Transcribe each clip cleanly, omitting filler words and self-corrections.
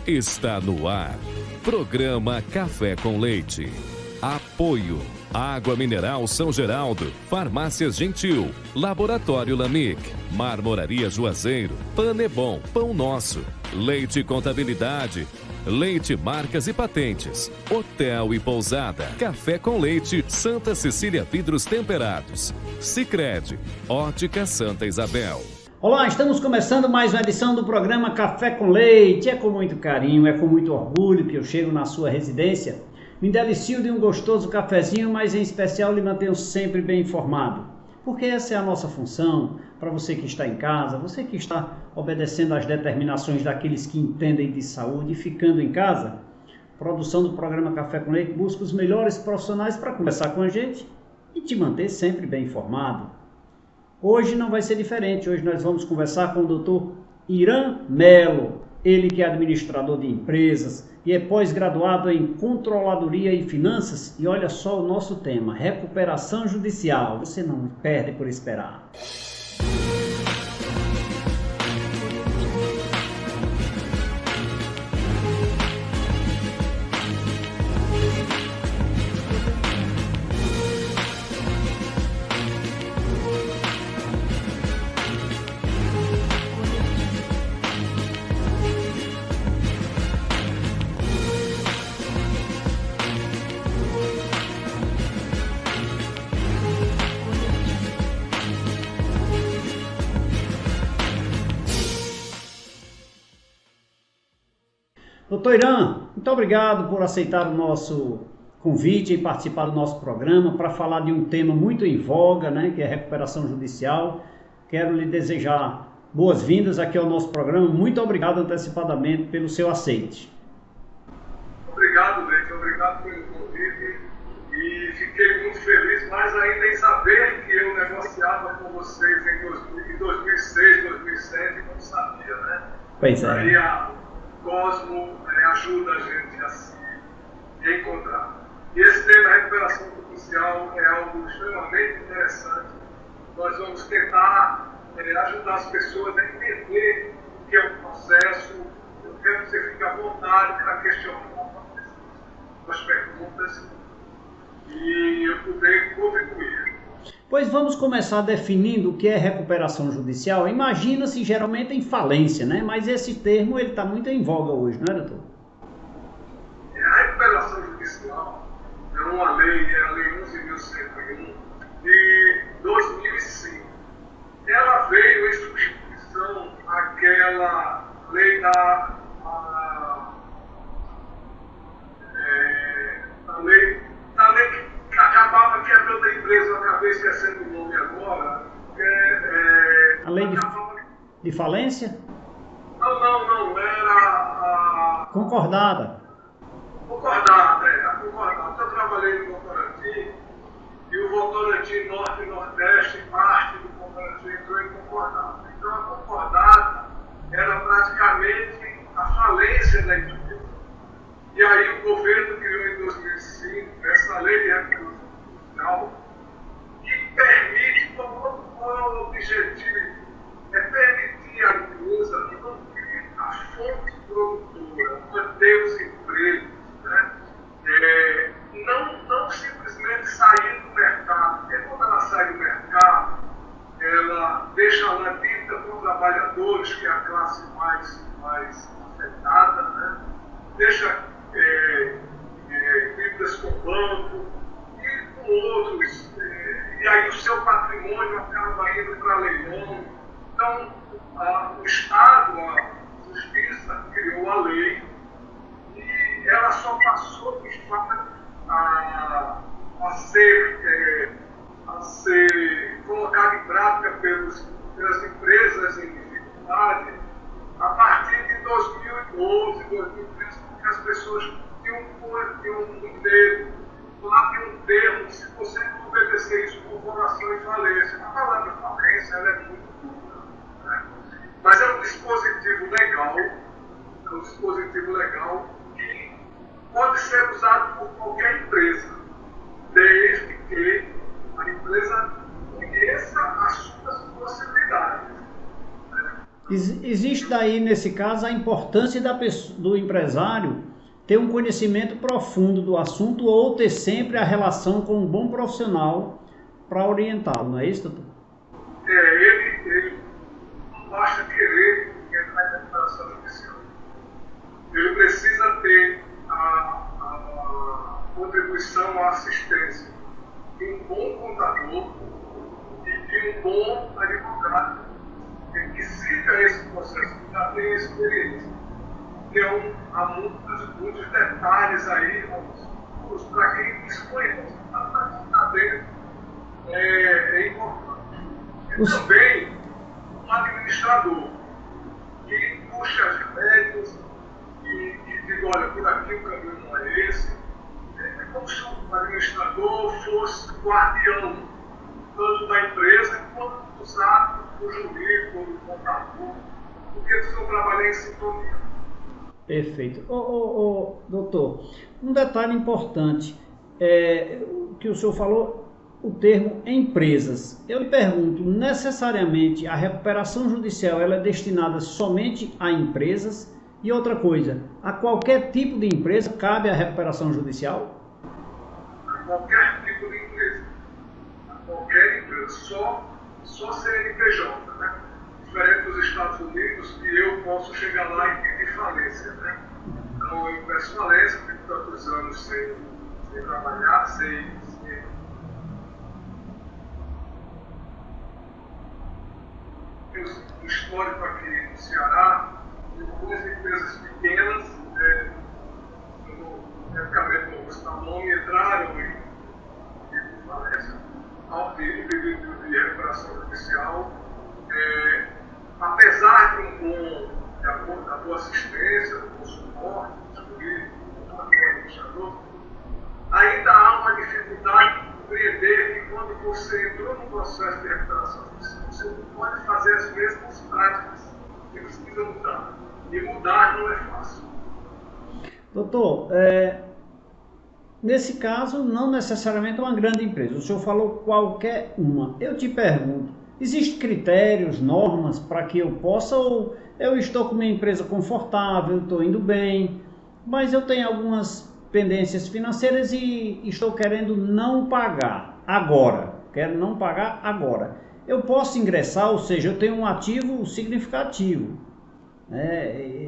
Está no ar. Programa Café com Leite. Apoio. Água Mineral São Geraldo, Farmácias Gentil, Laboratório Lamic, Marmoraria Juazeiro, Panebon, Pão Nosso, Leite Contabilidade, Leite Marcas e Patentes, Hotel e Pousada, Café com Leite, Santa Cecília Vidros Temperados, Sicredi, Ótica Santa Isabel. Olá, estamos começando mais uma edição do programa Café com Leite. É com muito carinho, é com muito orgulho que eu chego na sua residência. Me delicio de um gostoso cafezinho, mas em especial lhe mantenho sempre bem informado. Porque essa é a nossa função, para você que está em casa, você que está obedecendo às determinações daqueles que entendem de saúde e ficando em casa. A produção do programa Café com Leite busca os melhores profissionais para conversar com a gente e te manter sempre bem informado. Hoje não vai ser diferente, hoje nós vamos conversar com o Dr. Irã Melo, ele que é administrador de empresas e é pós-graduado em Controladoria e Finanças. E olha só o nosso tema, recuperação judicial. Você não perde por esperar. Doutor Irã, muito obrigado por aceitar o nosso convite e participar do nosso programa para falar de um tema muito em voga, né, que é a recuperação judicial. Quero lhe desejar boas-vindas aqui ao nosso programa. Muito obrigado antecipadamente pelo seu aceite. Obrigado, Leite. Obrigado pelo convite. E fiquei muito feliz, mais ainda em saber que eu negociava com vocês em 2006, 2007, não sabia, né? Pois é. Aí a Cosmo ajuda a gente a se encontrar. E esse tema, recuperação judicial, é algo extremamente interessante. Nós vamos tentar ajudar as pessoas a entender o que é o processo. Eu quero que você fique à vontade para questionar as perguntas e eu puder contribuir. Pois vamos começar definindo o que é recuperação judicial. Imagina-se geralmente em falência, né? Mas esse termo ele está muito em voga hoje, não é, doutor? A recuperação judicial é uma lei, é a Lei 11.101 de 2005. Ela veio em substituição àquela lei da lei que acabava quebrando a empresa, eu acabei esquecendo o nome agora. A lei de falência? Não, era a... Concordada. Concordada. Eu trabalhei no Votorantim e o Votorantim Norte e Nordeste, parte do Votorantim entrou em concordada. Então a concordada era praticamente a falência da empresa. E aí o governo criou em 2005 essa lei de recuperação judicial que permite, qual é o objetivo? É permitir à empresa manter a fonte produtora, manter os empregos, né? Não simplesmente sair do mercado, porque quando ela sai do mercado, ela deixa lá dívida com trabalhadores, que é a classe mais afetada, né? Deixa dívidas com o banco e com outros, e aí o seu patrimônio acaba indo para leilão. Então, o Estado, a Justiça, criou a lei e ela só passou de fato a ser colocada em prática pelas empresas em dificuldade a partir de 2012, 2013, porque as pessoas tinham um termo. Lá tem um termo, se você não obedecer isso, corporação e falência. A palavra falência ela é muito dura, né? Mas é um dispositivo legal que pode ser usado por qualquer empresa, desde que a empresa conheça as suas possibilidades. Existe daí, nesse caso, a importância do empresário ter um conhecimento profundo do assunto ou ter sempre a relação com um bom profissional para orientá-lo, não é isso, doutor? Ele não basta querer entrar em recuperação judicial. Ele precisa ter a contribuição, a assistência de um bom contador e de um bom advogado que siga esse processo, que já tem experiência. Então, há muitos detalhes aí, para quem desconhece, está dentro, é importante. E também um administrador que puxa as rédeas e diga, olha, por aqui o caminho não é esse. É como se o administrador fosse guardião, tanto da empresa quanto dos atos, do jurídico, do contador, porque eles vão trabalhar em sintonia. Perfeito. Doutor, um detalhe importante, que o senhor falou, o termo empresas. Eu lhe pergunto, necessariamente a recuperação judicial ela é destinada somente a empresas? E outra coisa, a qualquer tipo de empresa cabe a recuperação judicial? A qualquer tipo de empresa. A qualquer empresa. Só CNPJ, né? Diferente dos Estados Unidos, que eu posso chegar lá e pedir falência, né? Então eu peço falência, tenho tantos anos sem trabalhar, sem o histórico aqui no Ceará, de algumas empresas pequenas, praticamente não vou citar o nome, entraram em falência, ao pedido de recuperação judicial. Apesar da boa assistência, do bom suporte, do jurídico, do administrador, ainda há uma dificuldade de compreender que quando você entrou no processo de recuperação judicial, você não pode fazer as mesmas práticas, você precisa mudar. E mudar não é fácil. Doutor, nesse caso, não necessariamente uma grande empresa. O senhor falou qualquer uma. Eu te pergunto, existem critérios, normas para que eu possa, ou eu estou com minha empresa confortável, estou indo bem, mas eu tenho algumas pendências financeiras e estou querendo não pagar agora. Quero não pagar agora. Eu posso ingressar, ou seja, eu tenho um ativo significativo,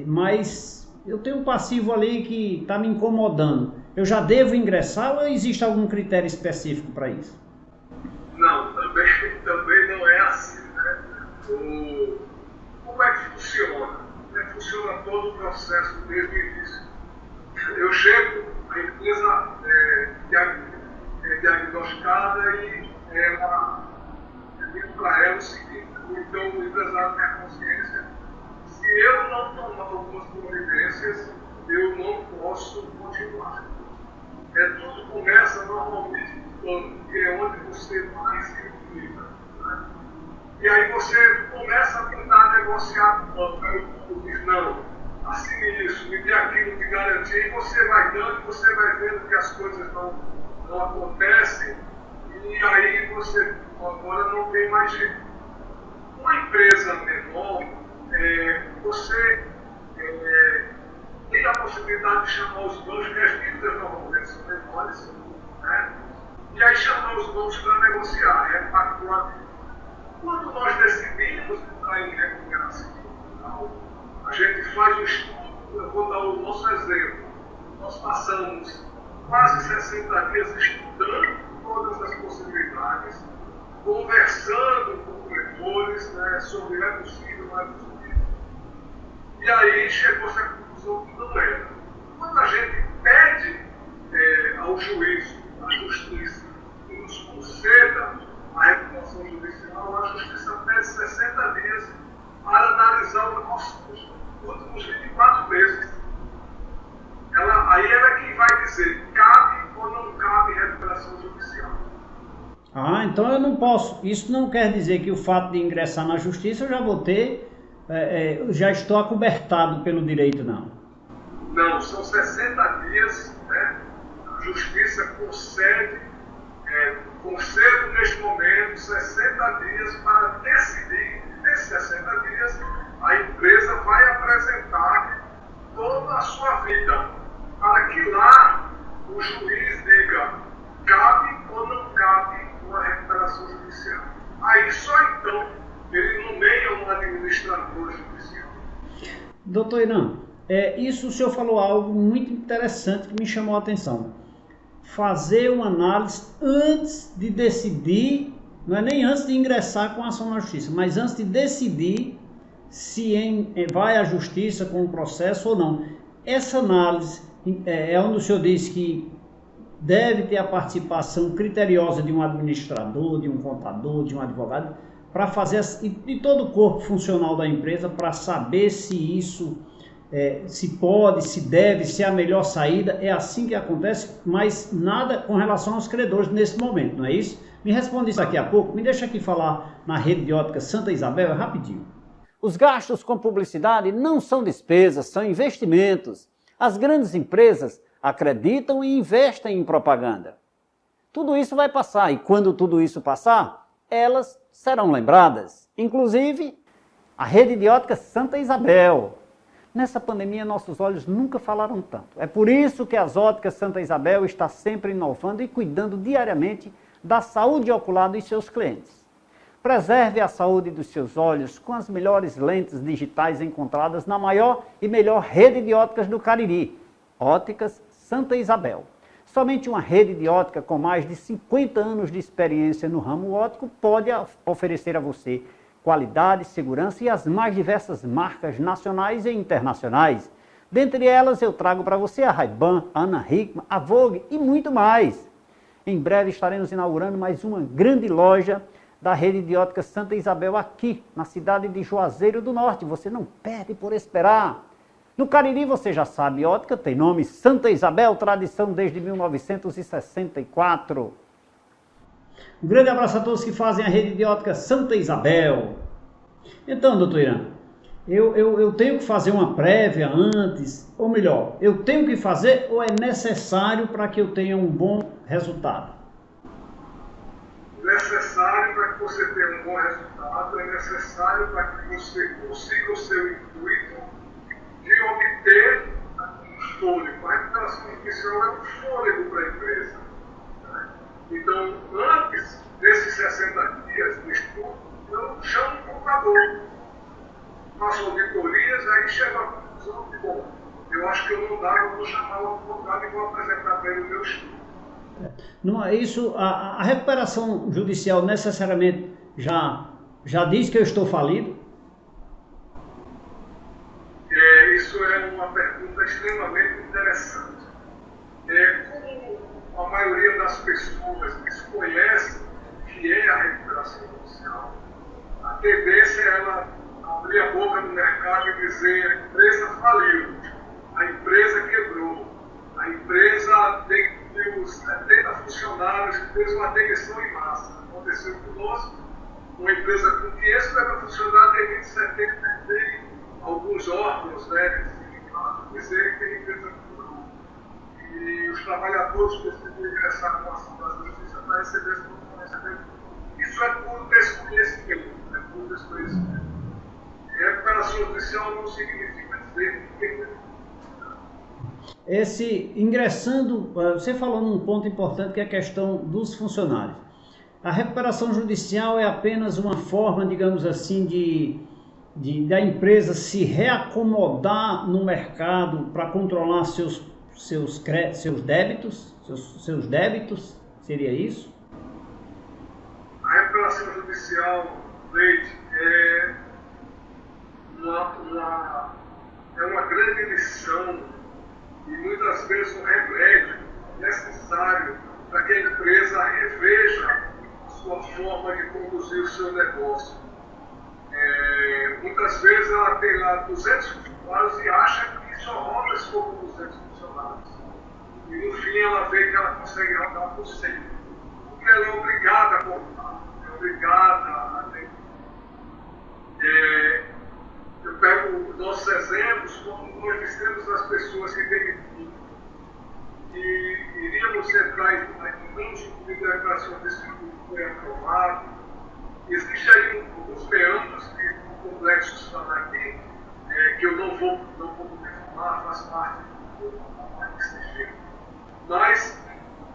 mas eu tenho um passivo ali que está me incomodando. Eu já devo ingressar ou existe algum critério específico para isso? Não, também não é assim, né? Como é que funciona? Como é que funciona todo o processo desde o início? Eu chego, a empresa é diagnosticada e eu digo para ela o seguinte, então o empresário tem a consciência, se eu não tomar algumas providências, eu não posso continuar. Tudo começa normalmente no plano, que é onde você mais se implica. Né? E aí você começa a tentar negociar com o plano. Aí o plano diz, não, assine isso, me dê aquilo de garantia, e você vai dando, você vai vendo que as coisas não acontecem, e aí você agora não tem mais jeito. Uma empresa menor, você tem a possibilidade de chamar os donos, que as dívidas normalmente são menores, né? E aí chamar os donos para negociar, repactuar. Quando nós decidimos entrar em recuperação, a gente faz um estudo, eu vou dar o nosso exemplo. Nós passamos quase 60 dias estudando todas as possibilidades, conversando com corretores, né, sobre é possível, não é possível. E aí chegou-se a conclusão que não era. Quando a gente pede ao juiz, à justiça, que nos conceda a recuperação judicial, a justiça pede 60 dias para analisar os nossos últimos 24 meses. Aí ela é quem vai dizer, cabe ou não cabe recuperação judicial. Então eu não posso. Isso não quer dizer que o fato de ingressar na justiça eu já vou ter, já estou acobertado pelo direito, não. Não, são 60 dias, né? A justiça concedo neste momento 60 dias para decidir, nesses 60 dias, a empresa vai apresentar toda a sua vida, para que lá o juiz diga cabe ou não cabe uma recuperação judicial. Aí só então ele nomeia um administrador judicial. Doutor Irã, isso o senhor falou algo muito interessante que me chamou a atenção. Fazer uma análise antes de decidir, não é nem antes de ingressar com a ação na justiça, mas antes de decidir se vai à justiça com o processo ou não. Essa análise é onde o senhor diz que deve ter a participação criteriosa de um administrador, de um contador, de um advogado, para fazer de todo o corpo funcional da empresa, para saber se isso se pode, se deve, se é a melhor saída. É assim que acontece, mas nada com relação aos credores nesse momento, não é isso? Me responde isso daqui a pouco. Me deixa aqui falar na rede de ótica Santa Isabel, rapidinho. Os gastos com publicidade não são despesas, são investimentos. As grandes empresas acreditam e investem em propaganda. Tudo isso vai passar, e quando tudo isso passar, elas serão lembradas. Inclusive, a rede de ótica Santa Isabel. Nessa pandemia, nossos olhos nunca falaram tanto. É por isso que as óticas Santa Isabel está sempre inovando e cuidando diariamente da saúde ocular dos seus clientes. Preserve a saúde dos seus olhos com as melhores lentes digitais encontradas na maior e melhor rede de óticas do Cariri, Óticas Santa Isabel. Somente uma rede de ótica com mais de 50 anos de experiência no ramo óptico pode oferecer a você qualidade, segurança e as mais diversas marcas nacionais e internacionais. Dentre elas eu trago para você a Ray-Ban, a Ana Hickman, a Vogue e muito mais. Em breve estaremos inaugurando mais uma grande loja da rede de ótica Santa Isabel aqui, na cidade de Juazeiro do Norte. Você não perde por esperar. No Cariri, você já sabe, ótica tem nome Santa Isabel, tradição desde 1964. Um grande abraço a todos que fazem a rede de ótica Santa Isabel. Então, doutor Irã, eu tenho que fazer uma prévia antes, ou melhor, eu tenho que fazer ou é necessário para que eu tenha um bom resultado? Necessário para que você tenha um bom resultado, é necessário para que você consiga o seu intuito de obter um fôlego. A recuperação judicial é um fôlego para a empresa. Né? Então, antes desses 60 dias de estudo, eu chamo o contador, faço auditorias, aí chego à conclusão de, bom, eu acho que eu não dá, eu vou chamar o advogado e vou apresentar para ele o meu estudo. A recuperação judicial necessariamente já diz que eu estou falido? Isso é uma pergunta extremamente interessante. Como a maioria das pessoas desconhece o que é a recuperação judicial, a tendência é ela abrir a boca no mercado e dizer a empresa faliu, a empresa quebrou, a empresa tem 70 funcionários que fez uma demissão em massa. Aconteceu conosco, uma empresa com 550 funcionários tem 2070, tem alguns órgãos, né, dizer que a empresa quebrou. E os trabalhadores precisam ingressar com a ação da justiça para receber esse conhecimento. Isso é puro desconhecimento. Recuperação judicial não significa dizer que ingressando, você falou num ponto importante que é a questão dos funcionários. A recuperação judicial é apenas uma forma, digamos assim, da empresa se reacomodar no mercado para controlar seus débitos, seria isso? A recuperação judicial, Leite, é uma grande lição e muitas vezes um remédio necessário para que a empresa reveja a sua forma de conduzir o seu negócio. Muitas vezes ela tem lá 200 funcionários e acha que só roda se for com 200 funcionários. E no fim ela vê que ela consegue rodar por 100. Porque ela é obrigada a contar, é obrigada a ter. Eu pego nossos exemplos, como nós dissemos às pessoas que demitiram, que iríamos entrar em mãos de declaração desse tipo foi aprovado. Existem aí alguns meandros que complexo falar aqui, que eu não vou poder falar, faz parte do CG. Mas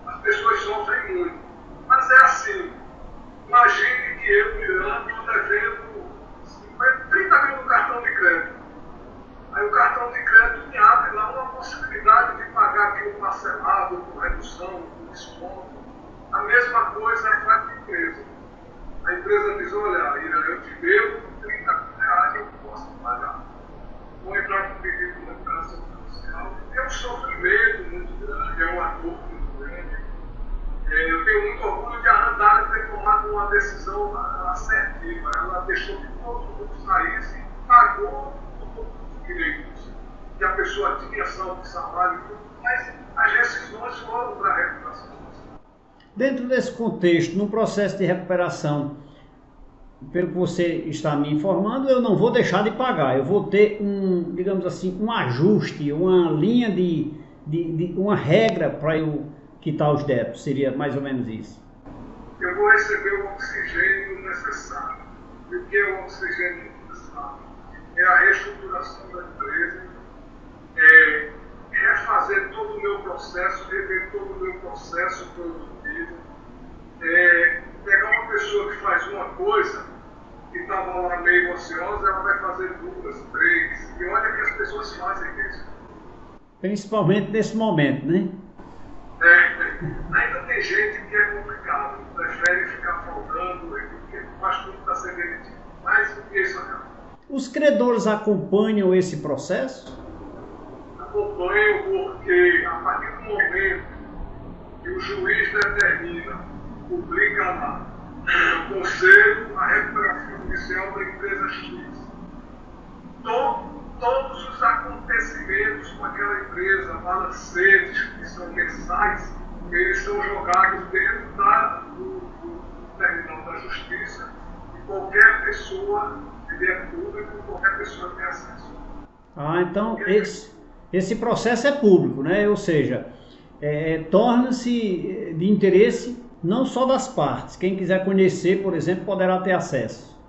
as pessoas sofrem muito. Mas é assim, imagine que eu, Miranda, estou devendo 30 mil no cartão de crédito. Aí o cartão de crédito me abre lá uma possibilidade de pagar aquilo parcelado, com redução, com desconto. A mesma coisa faz a empresa. A empresa diz, olha, eu te devo 30 mil reais, eu posso pagar. Vou entrar com pedido de recuperação judicial. É um sofrimento muito grande, é uma dor muito grande. Eu tenho muito orgulho de a Andara ter tomado uma decisão assertiva. Ela deixou que todo mundo saísse e pagou todos os direitos que a pessoa tinha, ação de salário, mas as decisões foram para a recuperação judicial. Dentro desse contexto, no processo de recuperação, pelo que você está me informando, eu não vou deixar de pagar. Eu vou ter digamos assim, um ajuste, uma linha uma regra para eu quitar os débitos. Seria mais ou menos isso. Eu vou receber o oxigênio necessário. E o que é o oxigênio necessário? É a reestruturação da empresa, refazer todo o meu processo, rever todo o meu processo produtivo, pegar uma pessoa que faz uma coisa que estava lá meio ociosa, ela vai fazer 2, 3, e olha que as pessoas fazem isso. Principalmente nesse momento, né? Ainda tem gente que é complicado, prefere ficar faltando, porque faz tudo para ser demitido. Mas o que isso acaba? Os credores acompanham esse processo? Acompanham porque, a partir do momento que o juiz determina, publica lá, o conselho, a recuperação judicial da empresa X, todos os acontecimentos com aquela empresa, balancetes que são mensais, eles são jogados dentro do terminal da justiça e qualquer pessoa, ele é público, qualquer pessoa tem acesso. Então esse processo é público, né? Ou seja, torna-se de interesse não só das partes. Quem quiser conhecer, por exemplo, poderá ter acesso.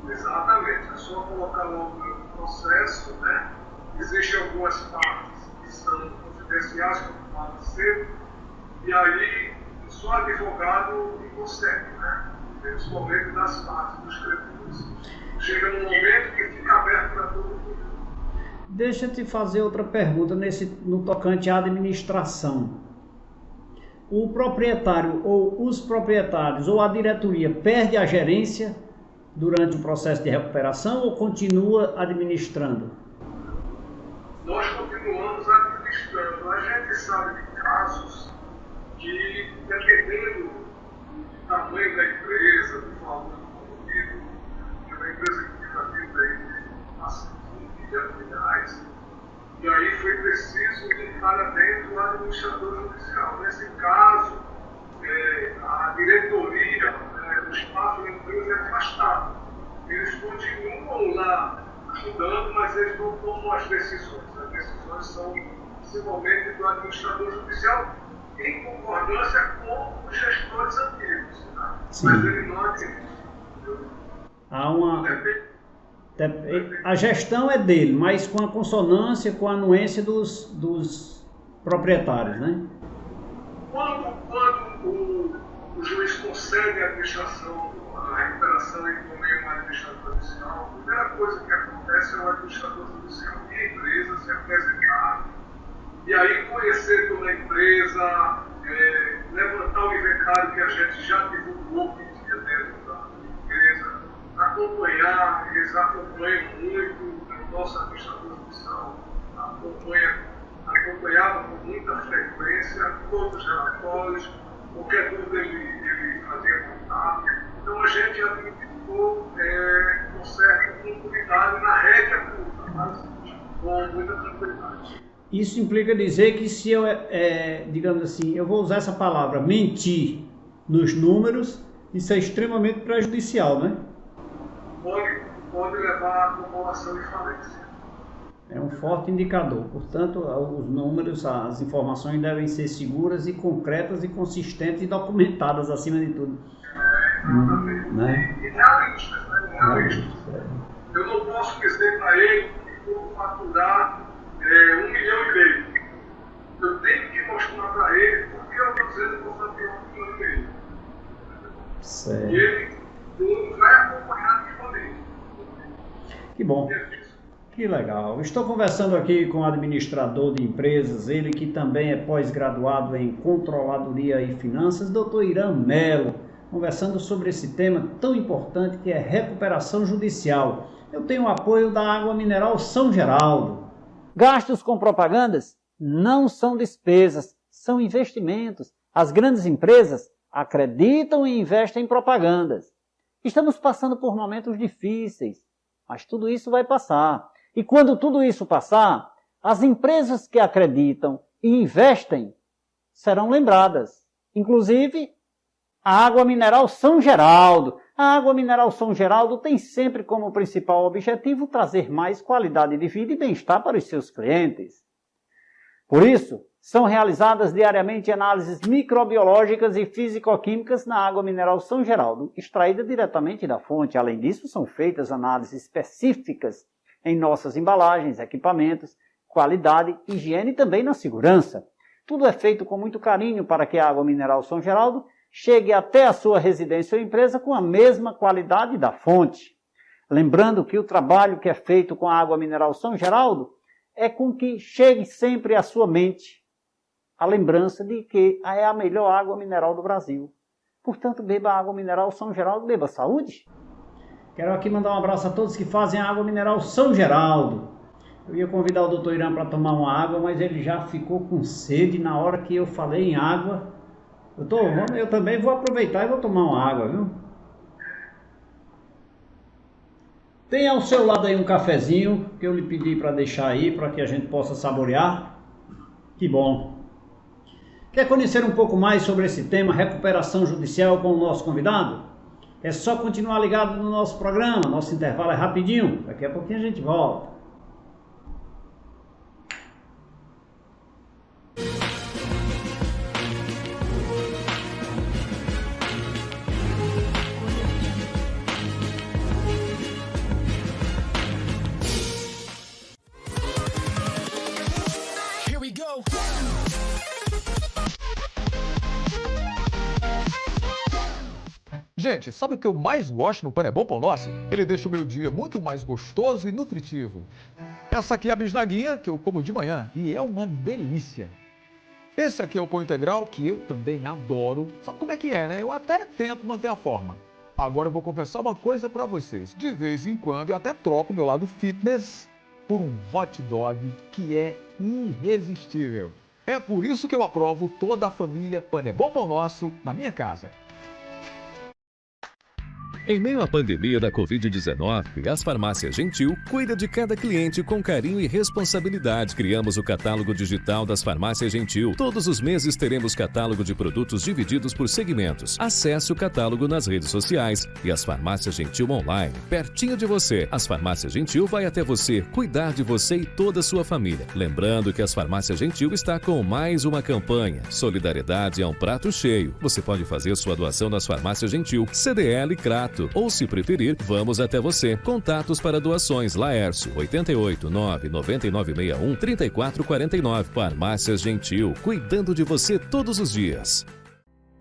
Exatamente, é só colocar logo no processo, né? Existem algumas partes que são confidenciais, como fala cedo, e aí só advogado consegue, né? Principalmente das partes dos credores. Chega num momento que fica aberto para todo mundo. Deixa eu te fazer outra pergunta no tocante à administração. O proprietário ou os proprietários ou a diretoria perde a gerência durante o processo de recuperação ou continua administrando? Nós continuamos administrando. A gente sabe de casos que, dependendo do tamanho da empresa, do valor envolvido, de uma empresa que tem uma dívida de milhões de reais, e aí foi preciso entrar dentro do administrador judicial. Nesse caso, a diretoria, o espaço da empresa é afastado. Eles continuam lá ajudando, mas eles não tomam as decisões. As decisões são principalmente do administrador judicial, em concordância com os gestores antigos. Tá? Mas ele não administra. A gestão é dele, mas com a consonância, com a anuência dos proprietários, né? Quando o juiz concede a administração, a recuperação e por meio do administrador judicial, a primeira coisa que acontece é o administrador judicial e a empresa se apresentar, e aí conhecer toda a empresa, levantar o inventário que a gente já divulgou que tinha dentro da empresa, acompanhar, eles acompanham muito, o nosso administrador judicial acompanhava com muita frequência todos os relatórios, qualquer dúvida ele fazia contato. Então a gente administrou com certa tranquilidade na rédea curta, mas com muita tranquilidade. Isso implica dizer que se eu, digamos assim, eu vou usar essa palavra, mentir nos números, isso é extremamente prejudicial, né? Pode levar à acumulação de falência. É um forte indicador. Portanto, os números, as informações devem ser seguras e concretas e consistentes e documentadas acima de tudo. Exatamente. Né? E realistas, né? Realistas. Eu não posso dizer para ele que vou faturar 1,5 milhão. Eu tenho que mostrar para ele porque eu estou dizendo que vou faturar 1,5 milhão. Certo. E ele não vai acompanhar de família. Que bom. Que legal. Estou conversando aqui com o administrador de empresas, ele que também é pós-graduado em Controladoria e Finanças, Dr. Irã Melo, conversando sobre esse tema tão importante que é recuperação judicial. Eu tenho o apoio da Água Mineral São Geraldo. Gastos com propagandas não são despesas, são investimentos. As grandes empresas acreditam e investem em propagandas. Estamos passando por momentos difíceis, mas tudo isso vai passar. E quando tudo isso passar, as empresas que acreditam e investem serão lembradas. Inclusive, a Água Mineral São Geraldo. A Água Mineral São Geraldo tem sempre como principal objetivo trazer mais qualidade de vida e bem-estar para os seus clientes. Por isso, são realizadas diariamente análises microbiológicas e físico-químicas na Água Mineral São Geraldo, extraída diretamente da fonte. Além disso, são feitas análises específicas em nossas embalagens, equipamentos, qualidade, higiene e também na segurança. Tudo é feito com muito carinho para que a Água Mineral São Geraldo chegue até a sua residência ou empresa com a mesma qualidade da fonte. Lembrando que o trabalho que é feito com a Água Mineral São Geraldo é com que chegue sempre à sua mente a lembrança de que é a melhor água mineral do Brasil. Portanto, beba Água Mineral São Geraldo, beba saúde. Quero aqui mandar um abraço a todos que fazem a Água Mineral São Geraldo. Eu ia convidar o Dr. Irã para tomar uma água, mas ele já ficou com sede na hora que eu falei em água. Eu também vou aproveitar e vou tomar uma água, viu? Tem ao seu lado aí um cafezinho que eu lhe pedi para deixar aí, para que a gente possa saborear. Que bom. Quer conhecer um pouco mais sobre esse tema, recuperação judicial, com o nosso convidado? É só continuar ligado no nosso programa. Nosso intervalo é rapidinho. Daqui a pouquinho a gente volta. Gente, sabe o que eu mais gosto no Pão é Bom Pão Nosso? Ele deixa o meu dia muito mais gostoso e nutritivo. Essa aqui é a bisnaguinha que eu como de manhã e é uma delícia. Esse aqui é o pão integral que eu também adoro. Sabe como é que é, né? Eu até tento manter a forma. Agora eu vou confessar uma coisa pra vocês. De vez em quando eu até troco o meu lado fitness por um hot dog que é irresistível. É por isso que eu aprovo toda a família Pão é Bom Pão Nosso na minha casa. Em meio à pandemia da Covid-19, as Farmácias Gentil cuida de cada cliente com carinho e responsabilidade. Criamos o catálogo digital das Farmácias Gentil. Todos os meses teremos catálogo de produtos divididos por segmentos. Acesse o catálogo nas redes sociais e as Farmácias Gentil online, pertinho de você. As Farmácias Gentil vai até você, cuidar de você e toda a sua família. Lembrando que as Farmácias Gentil está com mais uma campanha. Solidariedade é um prato cheio. Você pode fazer sua doação nas Farmácias Gentil, CDL Crato. Ou, se preferir, vamos até você. Contatos para doações: Laércio, 88 99961 3449. Farmácias Gentil, cuidando de você todos os dias.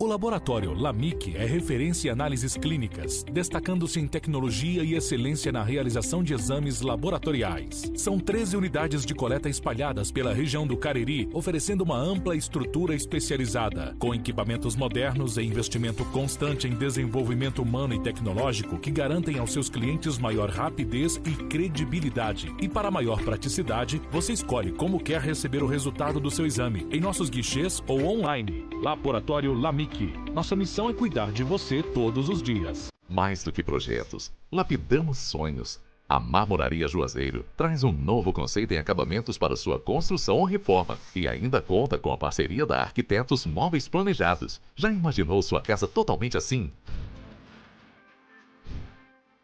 O laboratório LAMIC é referência em análises clínicas, destacando-se em tecnologia e excelência na realização de exames laboratoriais. São 13 unidades de coleta espalhadas pela região do Cariri, oferecendo uma ampla estrutura especializada, com equipamentos modernos e investimento constante em desenvolvimento humano e tecnológico que garantem aos seus clientes maior rapidez e credibilidade. E para maior praticidade, você escolhe como quer receber o resultado do seu exame, em nossos guichês ou online. Laboratório LAMIC. Nossa missão é cuidar de você todos os dias. Mais do que projetos, lapidamos sonhos. A Marmoraria Juazeiro traz um novo conceito em acabamentos para sua construção ou reforma e ainda conta com a parceria da Arquitetos Móveis Planejados. Já imaginou sua casa totalmente assim?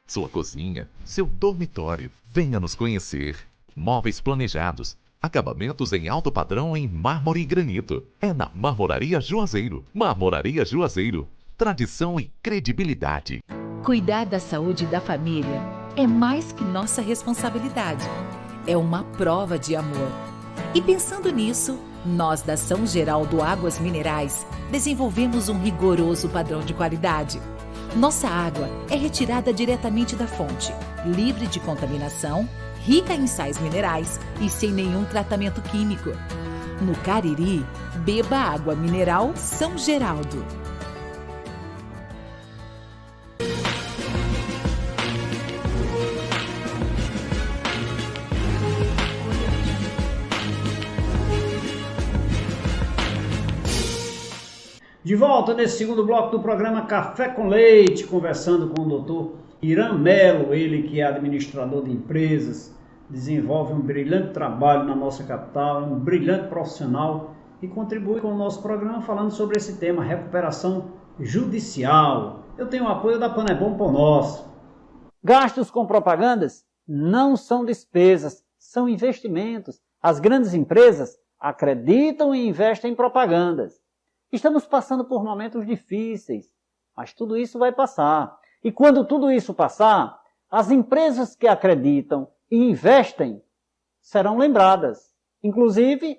Sua cozinha, seu dormitório. Venha nos conhecer. Móveis Planejados. Acabamentos em alto padrão em mármore e granito. É na Marmoraria Juazeiro. Marmoraria Juazeiro. Tradição e credibilidade. Cuidar da saúde da família é mais que nossa responsabilidade, é uma prova de amor. E pensando nisso, nós da São Geraldo Águas Minerais desenvolvemos um rigoroso padrão de qualidade. Nossa água é retirada diretamente da fonte, livre de contaminação, rica em sais minerais e sem nenhum tratamento químico. No Cariri, beba água mineral São Geraldo. De volta nesse segundo bloco do programa Café com Leite, conversando com o doutor Irã Melo, ele que é administrador de empresas, desenvolve um brilhante trabalho na nossa capital, um brilhante profissional e contribui com o nosso programa falando sobre esse tema, recuperação judicial. Eu tenho o apoio da Panebom Pão Nosso. Gastos com propagandas não são despesas, são investimentos. As grandes empresas acreditam e investem em propagandas. Estamos passando por momentos difíceis, mas tudo isso vai passar. E quando tudo isso passar, as empresas que acreditam e investem serão lembradas. Inclusive,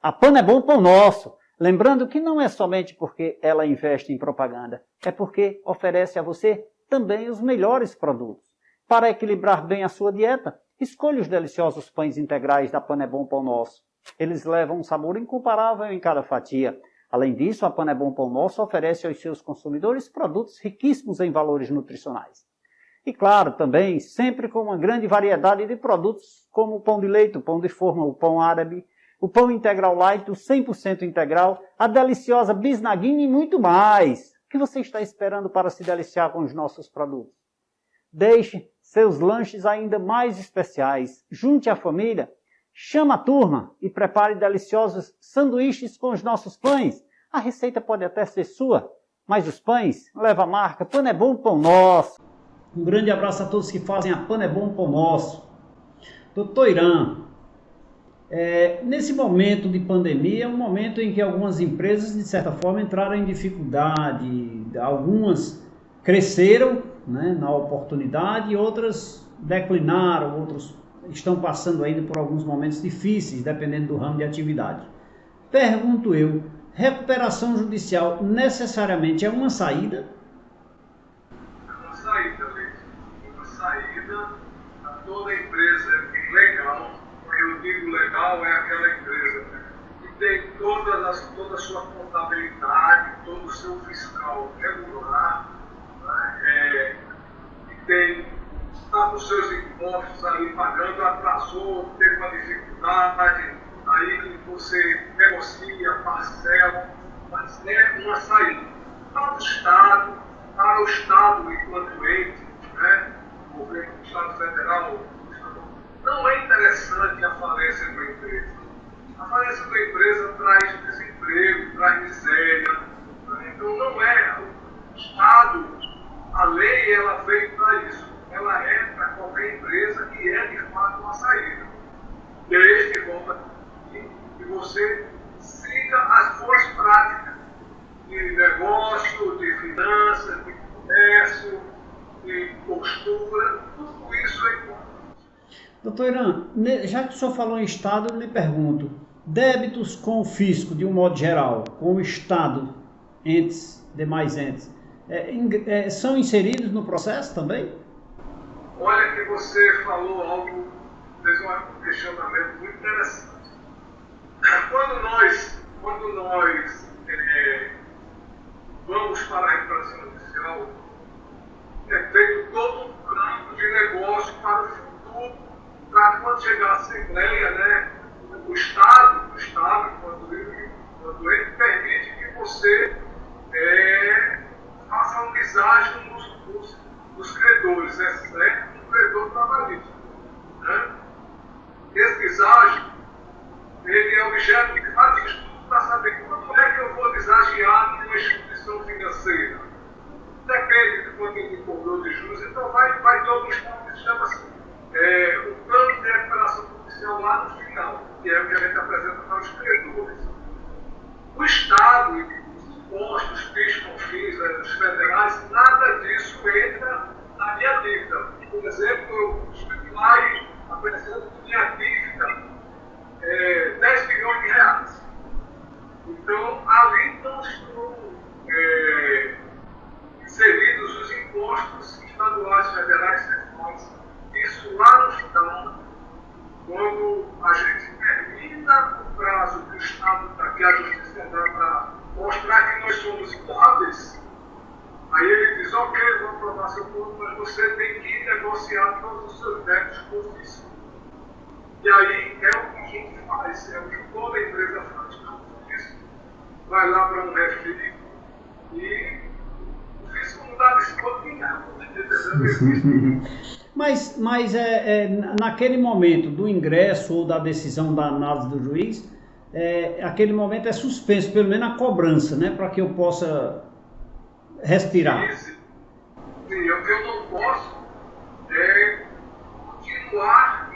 a Panebom Pão Nosso. Lembrando que não é somente porque ela investe em propaganda, é porque oferece a você também os melhores produtos. Para equilibrar bem a sua dieta, escolha os deliciosos pães integrais da Panebom Pão Nosso. Eles levam um sabor incomparável em cada fatia. Além disso, a Panebom Pão Nosso oferece aos seus consumidores produtos riquíssimos em valores nutricionais. E claro, também, sempre com uma grande variedade de produtos, como o pão de leite, o pão de forma, o pão árabe, o pão integral light, o 100% integral, a deliciosa bisnaguinha e muito mais. O que você está esperando para se deliciar com os nossos produtos? Deixe seus lanches ainda mais especiais. Junte a família. Chama a turma e prepare deliciosos sanduíches com os nossos pães. A receita pode até ser sua, mas os pães levam a marca Panebom Pão Nosso. Um grande abraço a todos que fazem a Panebom Pão Nosso. Doutor Irã, nesse momento de pandemia, é um momento em que algumas empresas, de certa forma, entraram em dificuldade. Algumas cresceram, né, na oportunidade e outras declinaram, outros estão passando ainda por alguns momentos difíceis, dependendo do ramo de atividade. Pergunto eu, recuperação judicial necessariamente é uma saída? É uma saída, Leite. Uma saída a toda empresa legal. Quando eu digo legal, é aquela empresa que tem toda a sua contabilidade, todo o seu fiscal regular, né? Que tem está com seus impostos ali pagando, atrasou, teve uma dificuldade, aí você negocia, parcela, mas é uma saída. Para o Estado enquanto ente, né, o governo do Estado Federal, não é interessante a falência de uma empresa. A falência da empresa traz desemprego, traz miséria, né? Então não é o Estado, a lei ela veio para isso. Ela é para qualquer empresa e é de fato uma saída. Desde que você siga as boas práticas de negócio, de finanças, de comércio, de postura, tudo isso é importante. Doutor Irã, já que o senhor falou em Estado, eu lhe pergunto, débitos com o fisco, de um modo geral, com o Estado, entes, demais entes, são inseridos no processo também? Olha que você falou algo, fez um questionamento muito interessante. Quando nós vamos para a recuperação judicial, é feito todo um plano de negócio para o futuro, para quando chegar a Assembleia, né, o Estado, quando ele permite que você faça um deságio dos credores, exceto do credor trabalhista. Né? Esse deságio, ele é objeto de cada estudo para saber quanto é que eu vou desagiar numa instituição financeira. Depende de quanto ele cobrou de juros, então vai todo um estudo que se chama assim, o plano de recuperação judicial lá no final, que é o que a gente apresenta para os credores. O Estado, os impostos, PIS, COFINS, os federais, nada disso entra na minha dívida. por exemplo, eu estive lá e apresento minha dívida 10 milhões de reais. Então, ali não estão inseridos os impostos estaduais, federais, sexuais. Isso lá no Estado, quando a gente termina o prazo que o Estado dá, que a Justiça dá para mostrar que nós somos imóveis, aí ele diz, ok, vou aprovar seu plano, mas você tem que negociar todos os seus débitos com o fisco. E aí é o que a gente faz, é o que toda empresa faz. Então, o fisco vai lá para um refri e o fisco não dá desconto em nada. Mas naquele momento do ingresso ou da decisão da análise do juiz, aquele momento é suspenso, pelo menos a cobrança, né? Para que eu possa respirar. Sim, o que eu não posso é continuar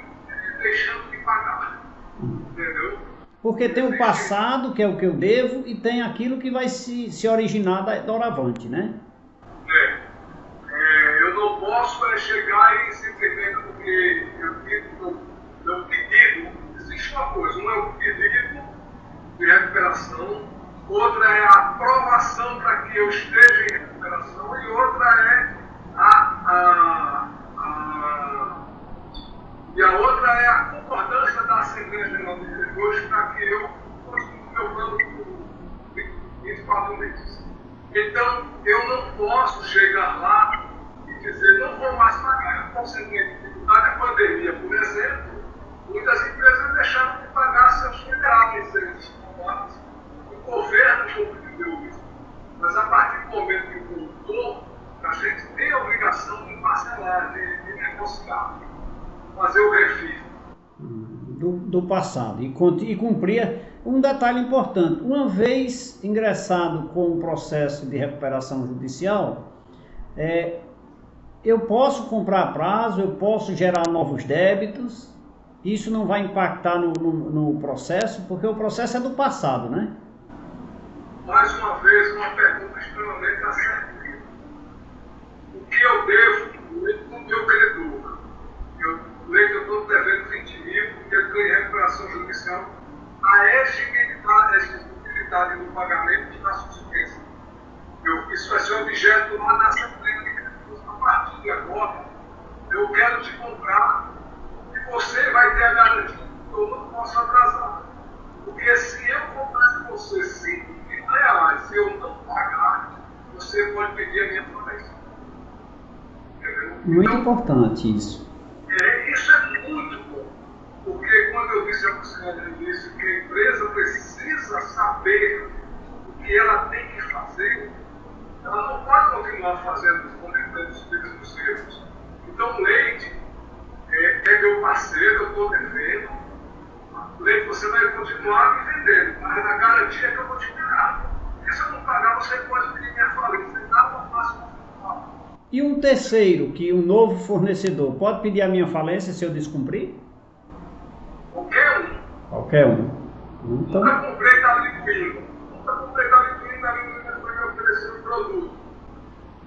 deixando de pagar, entendeu? Porque tem o passado, que é o que eu devo, e tem aquilo que vai se originar doravante, né? Eu não posso chegar e simplesmente porque meu pedido, existe uma coisa, um é o pedido de recuperação, outra é a aprovação para que eu esteja em recuperação e outra é a concordância da Assembleia Geral de Credores para que eu continue meu plano por 24 meses. Então, eu não posso chegar lá e dizer, não vou mais pagar. Consequentemente, dificuldade da pandemia, por exemplo, muitas empresas deixaram de pagar seus federais, serviços comuns. O governo compreendeu isso. Mas a partir do momento que voltou, a gente tem a obrigação de parcelar, de negociar, fazer o refis. Do passado e cumprir um detalhe importante. Uma vez ingressado com o processo de recuperação judicial, eu posso comprar a prazo, eu posso gerar novos débitos, isso não vai impactar no processo, porque o processo é do passado, né? Mais uma vez, uma pergunta extremamente assertiva. O que eu devo do meu credor? Eu estou devendo 20 mil, porque eu ganhei recuperação judicial. A exigibilidade do pagamento está suspensa. Isso vai ser objeto lá na Assembleia de Credores. A partir de agora, eu quero te comprar e você vai ter a garantia que eu não posso atrasar. Porque se eu comprar de você 5 mil reais, se eu não pagar, você pode pedir a minha falência. Muito importante isso. Isso é muito bom, porque quando eu disse a você no início que a empresa precisa saber o que ela tem que fazer, ela não pode continuar cometendo os mesmos erros. Então, Leite é meu parceiro, eu estou devendo. Leite, você vai continuar me vendendo, mas a garantia é que eu vou te pagar. Porque se eu não pagar, você pode pedir minha falência. Nada fácil. E um terceiro, que um novo fornecedor, pode pedir a minha falência se eu descumprir? Qualquer um. Qualquer um. Então... Nunca comprei da Liquino. Nunca comprei da Liquino foi me oferecer um produto.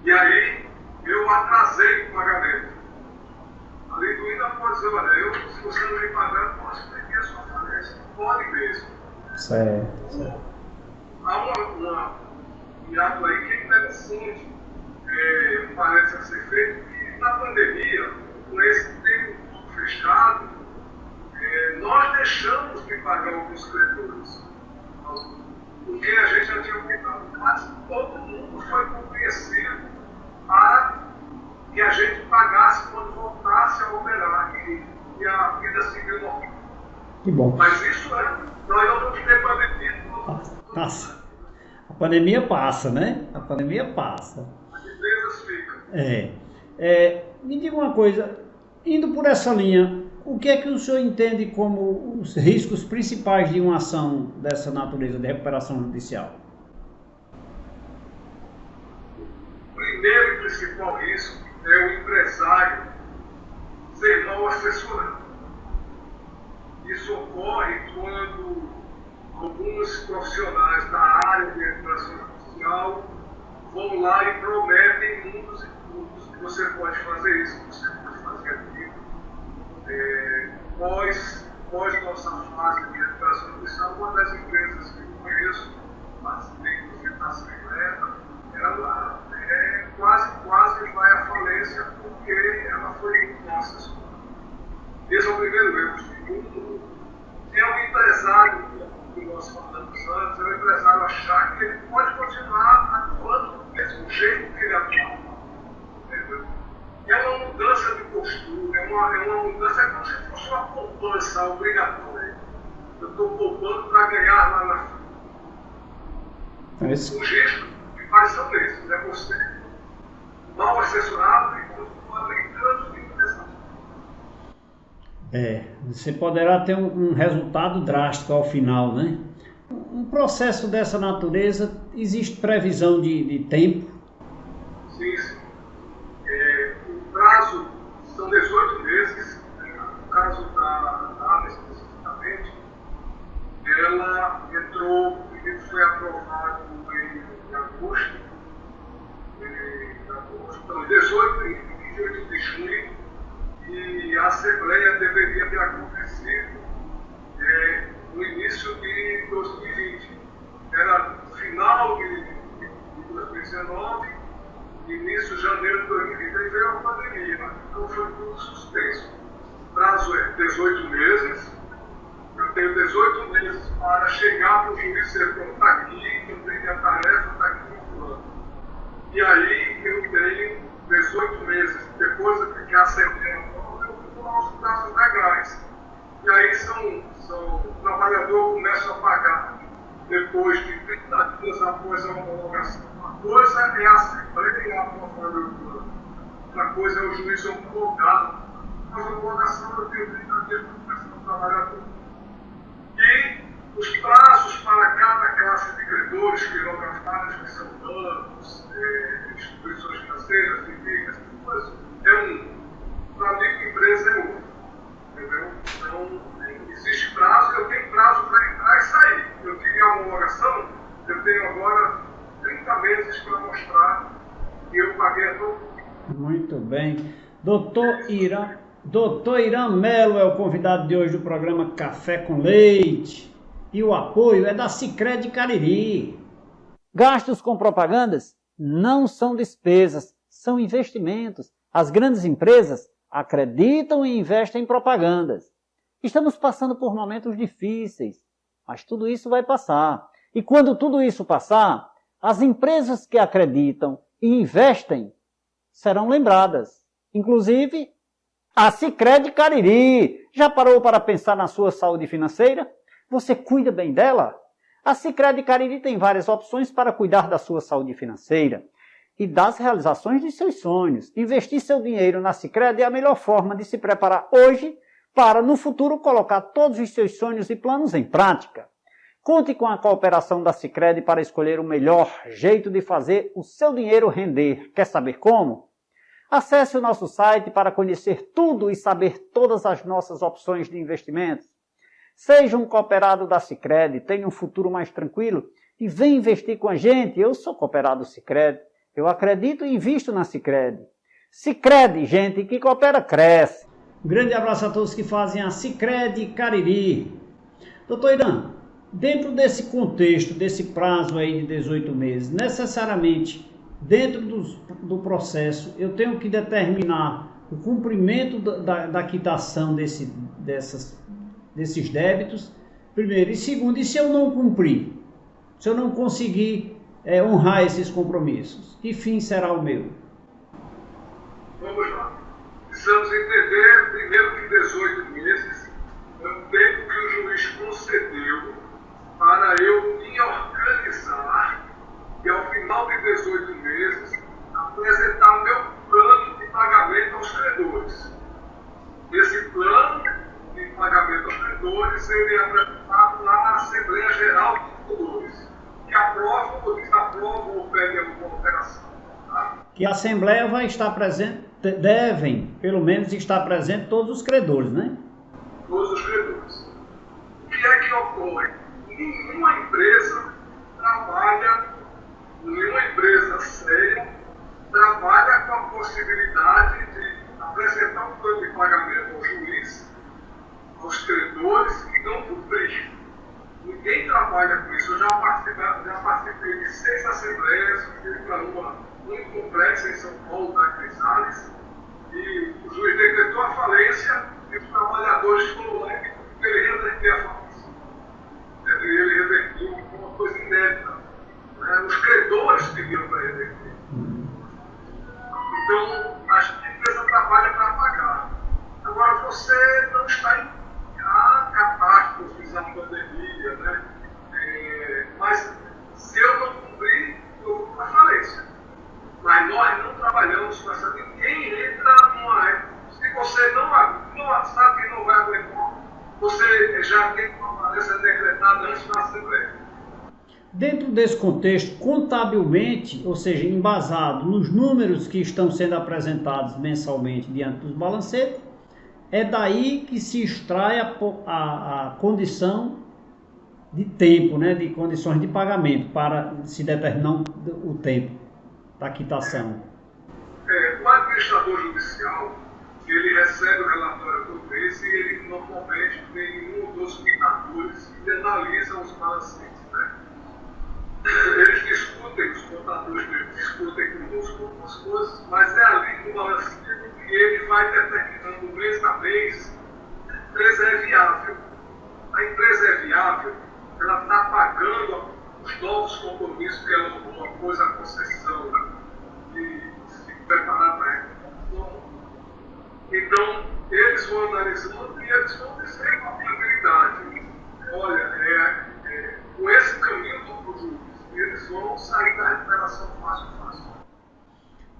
E aí, eu atrasei o pagamento. A Liquino pode dizer, olha, se você não me pagar, eu posso pedir a sua falência. Pode mesmo. Certo. Há um ato aí que é interessante. Parece ser feito que na pandemia, com esse tempo tudo fechado, nós deixamos de pagar alguns credores, porque a gente já tinha comentado, mas todo mundo foi compreensivo para que a gente pagasse quando voltasse a operar e a vida seguiu normal. Que bom. Mas isso nós não vamos ter pandemia. Passa. A pandemia passa, né? A pandemia passa. Me diga uma coisa, indo por essa linha, o que é que o senhor entende como os riscos principais de uma ação dessa natureza de recuperação judicial? O primeiro e principal risco é o empresário ser mal assessorado. Isso ocorre quando alguns profissionais da área de recuperação judicial vão lá e prometem mundos e mundos que você pode fazer isso, que você pode Pós nossa fase de recuperação judicial, uma das empresas que eu conheço, inclusive na Assembleia, ela quase vai à falência porque ela foi nossa. Esse é o primeiro erro. O segundo, é o empresário, que nós falamos antes, é o empresário achar que ele pode continuar atuando do mesmo jeito que ele atuava. É uma mudança de postura, é uma mudança, é como se fosse uma poupança obrigatória. Eu estou poupando para ganhar lá na frente. Os riscos que faz são esses, é você mal assessorado e continua lembrando de interessante. Você poderá ter um resultado drástico ao final, né? Um processo dessa natureza, existe previsão de tempo? Sim. O prazo são 18 meses. No caso da ANA especificamente, ela entrou, ele foi aprovado em agosto, então 18 e 28 de junho, e a Assembleia deveria ter acontecido no início de 2020. Era final de 2019, início de janeiro de 2020, veio a pandemia, então foi tudo suspenso. O prazo é 18 meses, eu tenho 18 meses para chegar para o juiz e dizer, está aqui, eu tenho a tarefa, está aqui no plano. E aí eu tenho 18 meses, depois que a Assembleia eu vou aos prazos legais. E aí o trabalhador começa a pagar depois de 30 dias após a homologação. Uma coisa é a Assembleia aprovar o plano, outra coisa é o juiz homologar. Mas a homologação eu tenho 30 dias para começar o trabalhador. E os prazos para cada classe de credores, quilografadas, que são bancos, instituições financeiras, essas coisas, para a microempresa é outro. Entendeu? Então, existe prazo, eu tenho prazo para entrar e sair. Eu tive a homologação, eu tenho agora 30 meses para mostrar que eu paguei a todo mundo. Muito bem. Doutor Irã Melo é o convidado de hoje do programa Café com Leite. E o apoio é da Sicredi Cariri. Gastos com propagandas não são despesas, são investimentos. As grandes empresas acreditam e investem em propagandas. Estamos passando por momentos difíceis, mas tudo isso vai passar. E quando tudo isso passar, as empresas que acreditam e investem serão lembradas. Inclusive, a Sicredi Cariri. Já parou para pensar na sua saúde financeira? Você cuida bem dela? A Sicredi Cariri tem várias opções para cuidar da sua saúde financeira e das realizações de seus sonhos. Investir seu dinheiro na Sicredi é a melhor forma de se preparar hoje para, no futuro, colocar todos os seus sonhos e planos em prática. Conte com a cooperação da Sicredi para escolher o melhor jeito de fazer o seu dinheiro render. Quer saber como? Acesse o nosso site para conhecer tudo e saber todas as nossas opções de investimentos. Seja um cooperado da Sicredi, tenha um futuro mais tranquilo e vem investir com a gente. Eu sou cooperado Sicredi. Eu acredito e invisto na Sicredi. Sicredi, gente que coopera, cresce. Um grande abraço a todos que fazem a Sicredi Cariri. Doutor Irã, dentro desse contexto, desse prazo aí de 18 meses, necessariamente, dentro do processo, eu tenho que determinar o cumprimento da quitação desses débitos, primeiro. E segundo, e se eu não cumprir? Se eu não conseguir honrar esses compromissos, que fim será o meu? Vamos lá. Precisamos entender, primeiro, que 18 meses é o tempo que o juiz concedeu para eu me organizar e, ao final de 18 meses, apresentar meu plano de pagamento aos credores. Esse plano de pagamento aos credores ele é apresentado na Assembleia Geral de Credores, que aprovam ou desaprovam ou pedem alguma alteração. Tá? Que a Assembleia vai estar presente, devem, pelo menos, estar presente todos os credores, né? Todos os credores. O que é que ocorre? Nenhuma empresa séria trabalha com a possibilidade de apresentar um plano de pagamento ao juiz já tem uma falência decretada antes da Assembleia. Dentro desse contexto, contabilmente, ou seja, embasado nos números que estão sendo apresentados mensalmente diante dos balancetes, é daí que se extrai a condição de tempo, né, de condições de pagamento para se determinar o tempo da quitação. O administrador judicial, ele recebe o relatório todo mês e ele normalmente tem um dos quitadores que analisam os balancetes, né? Eles discutem, os contadores discutem conosco algumas coisas, mas é ali no balanceiro que ele vai determinando mês a mês a empresa é viável. A empresa é viável, ela está pagando os novos compromissos que ela propôs à concessão de se preparar para a recuperação. Então, eles vão analisando e eles vão dizer com a viabilidade. Olha, com esse caminho do produto, eles vão sair da recuperação fácil.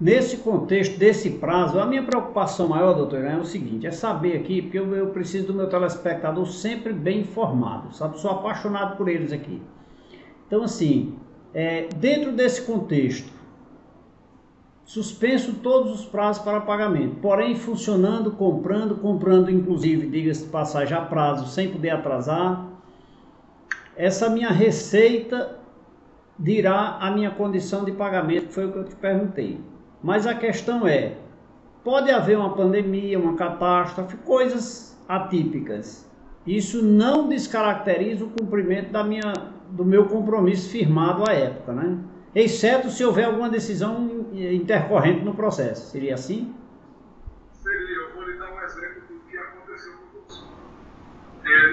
Nesse contexto, desse prazo, a minha preocupação maior, doutor, é o seguinte, é saber aqui, porque eu preciso do meu telespectador sempre bem informado, sabe? Sou apaixonado por eles aqui. Então, assim, dentro desse contexto, suspenso todos os prazos para pagamento, porém funcionando, comprando inclusive, diga-se de passagem, a prazo, sem poder atrasar, essa minha receita dirá a minha condição de pagamento, que foi o que eu te perguntei. Mas a questão pode haver uma pandemia, uma catástrofe, coisas atípicas. Isso não descaracteriza o cumprimento do meu compromisso firmado à época, né? Exceto se houver alguma decisão intercorrente no processo. Seria assim? Seria. Eu vou lhe dar um exemplo do que aconteceu conosco.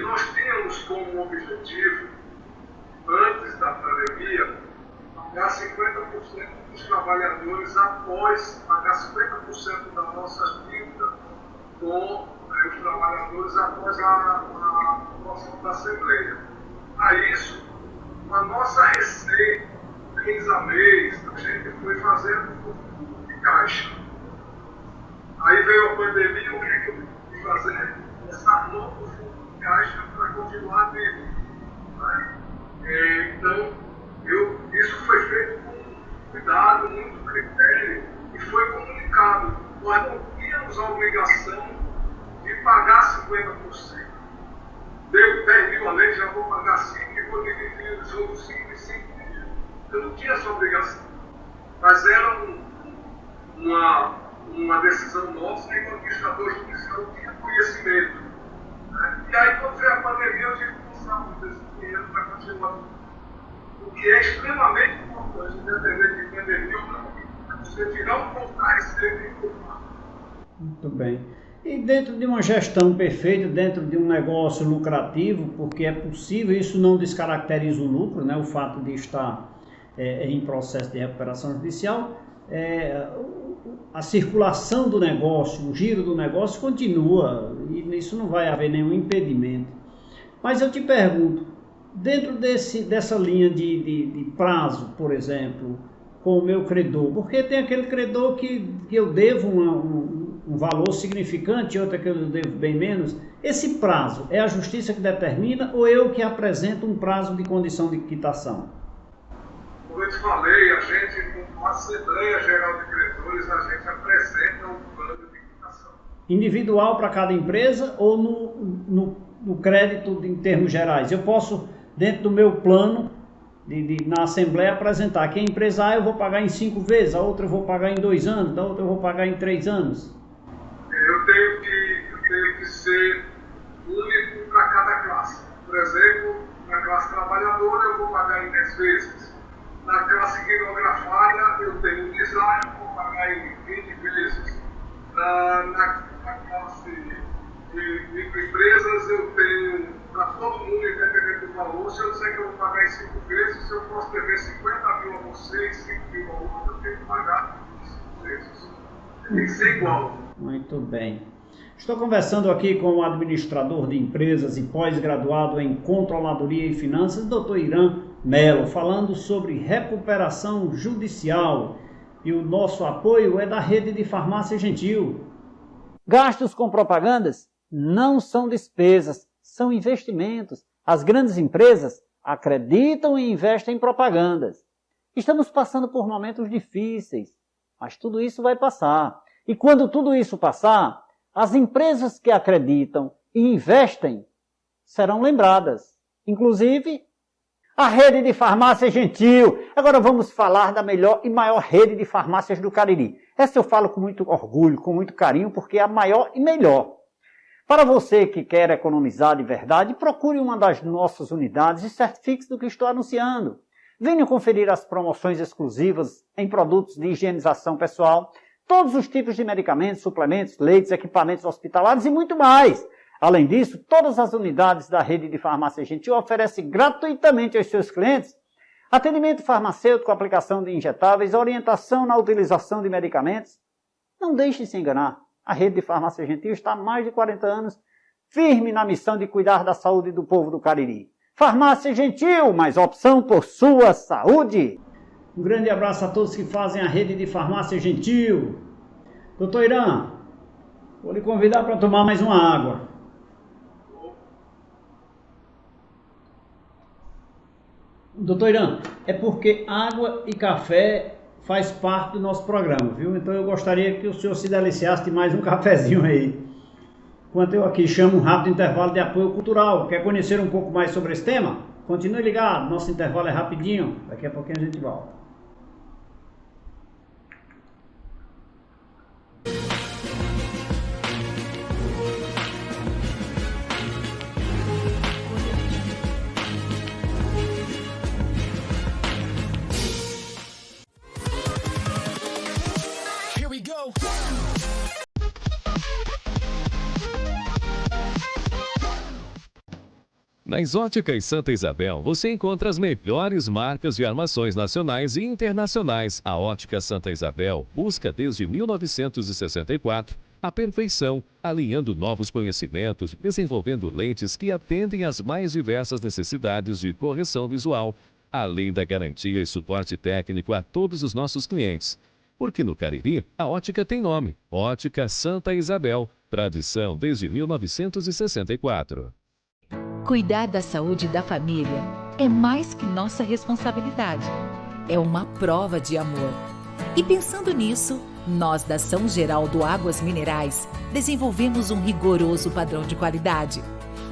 Nós tínhamos como objetivo, antes da pandemia, pagar 50% dos trabalhadores após pagar 50% da nossa dívida com os trabalhadores após a aprovação da Assembleia. A isso, a nossa receita, mês a mês, a gente foi fazendo de caixa. Aí veio a pandemia, o que eu fui fazer? Essa nova fundo de caixa para continuar vivo. Né? Então, isso foi feito com cuidado, muito critério, e foi comunicado. Nós não tínhamos a obrigação de pagar 50%. Deu 10 mil a lei, já vou pagar 5 e vou dividir os outros 5 e 5 mil. Eu não tinha essa obrigação. Mas era uma decisão nossa e o administrador judicial tinha conhecimento. Né? E aí, quando veio a pandemia, eu tive que passar desse dinheiro para continuar. O que é extremamente importante, independente de pandemia ou não, você tirar um pouco da receita e culpar. Muito bem. E dentro de uma gestão perfeita, dentro de um negócio lucrativo, porque é possível, isso não descaracteriza o lucro, né? O fato de estar em processo de recuperação judicial, a circulação do negócio, o giro do negócio continua, e nisso não vai haver nenhum impedimento. Mas eu te pergunto, dentro dessa linha de prazo, por exemplo, com o meu credor, porque tem aquele credor que eu devo um valor significante, outra que eu devo bem menos, esse prazo é a justiça que determina ou eu que apresento um prazo de condição de quitação? Como eu te falei, a gente, com a Assembleia Geral de Credores, a gente apresenta um plano de quitação. Individual para cada empresa ou no crédito em termos gerais? Eu posso, dentro do meu plano, na Assembleia, apresentar que a empresa A eu vou pagar em 5 vezes, a outra eu vou pagar em 2 anos, a outra eu vou pagar em 3 anos. Eu tenho que ser único para cada classe. Por exemplo, na classe trabalhadora eu vou pagar em 10 vezes. Na classe guilografada eu tenho um design, eu vou pagar em 20 vezes. Na classe de microempresas eu tenho para todo mundo, independente do valor. Se eu disser que eu vou pagar em 5 vezes, se eu posso dever 50 mil a você e 5 mil a outro, eu tenho que pagar 5 vezes. Tem que ser igual. Muito bem. Estou conversando aqui com o administrador de empresas e pós-graduado em Controladoria e Finanças, Dr. Irã Melo, falando sobre recuperação judicial. E o nosso apoio é da rede de farmácia Gentil. Gastos com propagandas não são despesas, são investimentos. As grandes empresas acreditam e investem em propagandas. Estamos passando por momentos difíceis, mas tudo isso vai passar. E quando tudo isso passar, as empresas que acreditam e investem serão lembradas. Inclusive, a rede de farmácia Gentil. Agora vamos falar da melhor e maior rede de farmácias do Cariri. Essa eu falo com muito orgulho, com muito carinho, porque é a maior e melhor. Para você que quer economizar de verdade, procure uma das nossas unidades e certifique-se do que estou anunciando. Venha conferir as promoções exclusivas em produtos de higienização pessoal, todos os tipos de medicamentos, suplementos, leites, equipamentos hospitalares e muito mais. Além disso, todas as unidades da rede de farmácia Gentil oferecem gratuitamente aos seus clientes atendimento farmacêutico, aplicação de injetáveis, orientação na utilização de medicamentos. Não deixe de se enganar. A rede de farmácia Gentil está há mais de 40 anos firme na missão de cuidar da saúde do povo do Cariri. Farmácia Gentil, mais opção por sua saúde. Um grande abraço a todos que fazem a rede de farmácia Gentil. Doutor Irã, vou lhe convidar para tomar mais uma água. Doutor Irã, é porque água e café faz parte do nosso programa, viu? Então eu gostaria que o senhor se deliciasse de mais um cafezinho aí. Enquanto eu aqui chamo um rápido intervalo de apoio cultural. Quer conhecer um pouco mais sobre esse tema? Continue ligado, nosso intervalo é rapidinho. Daqui a pouquinho a gente volta. Nas Óticas Santa Isabel, você encontra as melhores marcas de armações nacionais e internacionais. A Ótica Santa Isabel busca desde 1964 a perfeição, alinhando novos conhecimentos, desenvolvendo lentes que atendem às mais diversas necessidades de correção visual, além da garantia e suporte técnico a todos os nossos clientes. Porque no Cariri, a ótica tem nome: Ótica Santa Isabel, tradição desde 1964. Cuidar da saúde da família é mais que nossa responsabilidade. É uma prova de amor. E pensando nisso, nós da São Geraldo Águas Minerais desenvolvemos um rigoroso padrão de qualidade.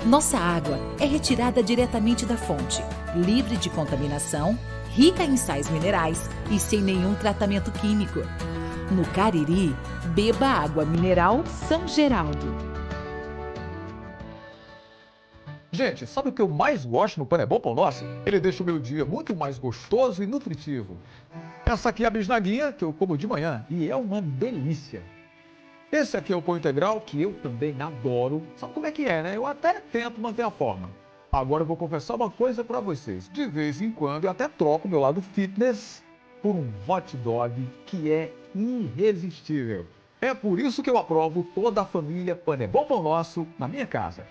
Nossa água é retirada diretamente da fonte, livre de contaminação, rica em sais minerais e sem nenhum tratamento químico. No Cariri, beba água mineral São Geraldo. Gente, sabe o que eu mais gosto no Pane Bom Pão Nosso? Ele deixa o meu dia muito mais gostoso e nutritivo. Essa aqui é a bisnaguinha que eu como de manhã e é uma delícia. Esse aqui é o pão integral que eu também adoro. Sabe como é que é, né? Eu até tento manter a forma. Agora eu vou confessar uma coisa pra vocês. De vez em quando eu até troco meu lado fitness por um hot dog que é irresistível. É por isso que eu aprovo toda a família Pane Bom Pão Nosso na minha casa.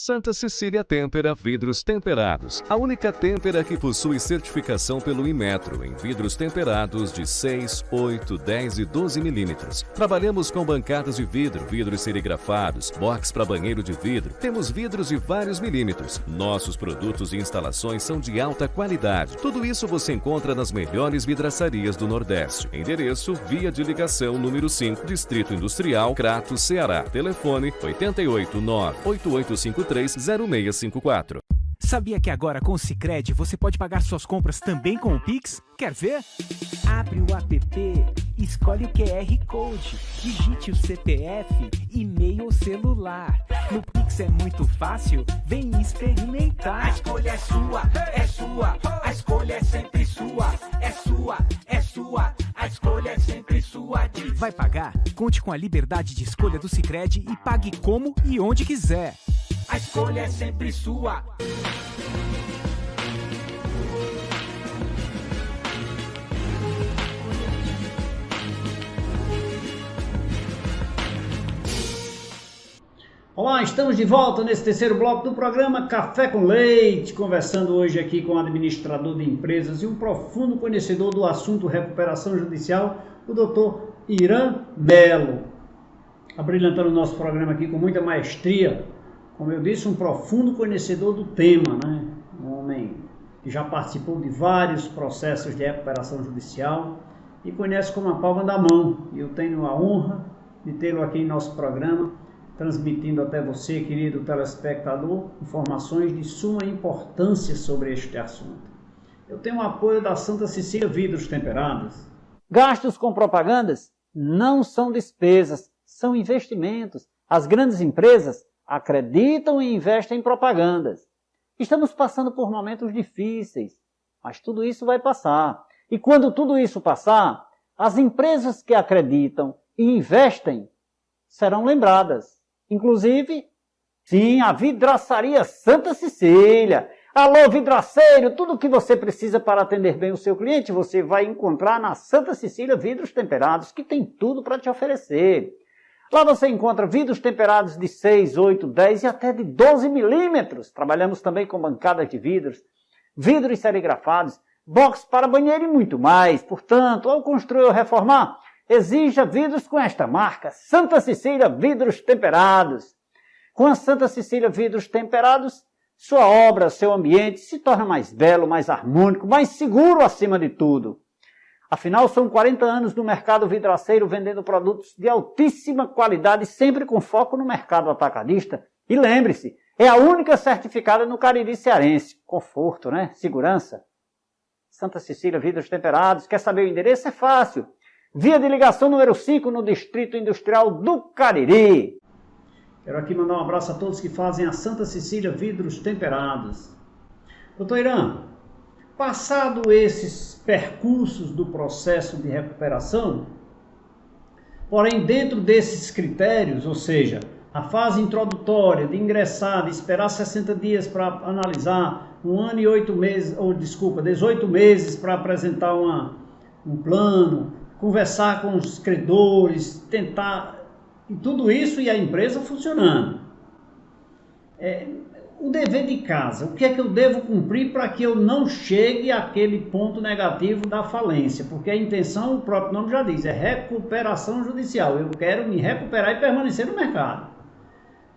Santa Cecília Têmpera Vidros Temperados. A única têmpera que possui certificação pelo Inmetro em vidros temperados de 6, 8, 10 e 12 milímetros. Trabalhamos com bancadas de vidro, vidros serigrafados, box para banheiro de vidro. Temos vidros de vários milímetros. Nossos produtos e instalações são de alta qualidade. Tudo isso você encontra nas melhores vidraçarias do Nordeste. Endereço: Via de Ligação número 5, Distrito Industrial, Crato, Ceará. Telefone: 889-8853-0654. Sabia que agora com o Sicredi você pode pagar suas compras também com o Pix? Quer ver? Abre o app, escolhe o QR Code, digite o CPF, e-mail ou celular. No Pix é muito fácil, vem experimentar. A escolha é sua, a escolha é sempre sua, é sua, a escolha é sempre sua. Vai pagar? Conte com a liberdade de escolha do Sicredi e pague como e onde quiser. A escolha é sempre sua. Olá, estamos de volta nesse terceiro bloco do programa Café com Leite, conversando hoje aqui com o administrador de empresas e um profundo conhecedor do assunto recuperação judicial, o doutor Irã Melo, abrilhantando o nosso programa aqui com muita maestria, como eu disse, um profundo conhecedor do tema, né? Um homem que já participou de vários processos de recuperação judicial e conhece como a palma da mão. E eu tenho a honra de tê-lo aqui em nosso programa, transmitindo até você, querido telespectador, informações de suma importância sobre este assunto. Eu tenho o apoio da Santa Cecília Vidros Temperados. Gastos com propagandas não são despesas, são investimentos. As grandes empresas acreditam e investem em propagandas. Estamos passando por momentos difíceis, mas tudo isso vai passar. E quando tudo isso passar, as empresas que acreditam e investem serão lembradas. Inclusive, sim, a Vidraçaria Santa Cecília. Alô, vidraceiro, tudo o que você precisa para atender bem o seu cliente, você vai encontrar na Santa Cecília Vidros Temperados, que tem tudo para te oferecer. Lá você encontra vidros temperados de 6, 8, 10 e até de 12 milímetros. Trabalhamos também com bancadas de vidros, vidros serigrafados, box para banheiro e muito mais. Portanto, ao construir ou reformar, exija vidros com esta marca, Santa Cecília Vidros Temperados. Com a Santa Cecília Vidros Temperados, sua obra, seu ambiente se torna mais belo, mais harmônico, mais seguro acima de tudo. Afinal, são 40 anos no mercado vidraceiro vendendo produtos de altíssima qualidade, sempre com foco no mercado atacadista. E lembre-se, é a única certificada no Cariri cearense. Conforto, né? Segurança. Santa Cecília Vidros Temperados. Quer saber o endereço? É fácil. Via de ligação número 5 no Distrito Industrial do Cariri. Quero aqui mandar um abraço a todos que fazem a Santa Cecília Vidros Temperados. Doutor Irã, passado esses percursos do processo de recuperação, porém dentro desses critérios, ou seja, a fase introdutória de ingressar, de esperar 60 dias para analisar, 1 ano e 8 meses, 18 meses para apresentar um plano, conversar com os credores, tentar, e tudo isso e a empresa funcionando. O dever de casa, o que é que eu devo cumprir para que eu não chegue àquele ponto negativo da falência? Porque a intenção, o próprio nome já diz, é recuperação judicial. Eu quero me recuperar e permanecer no mercado.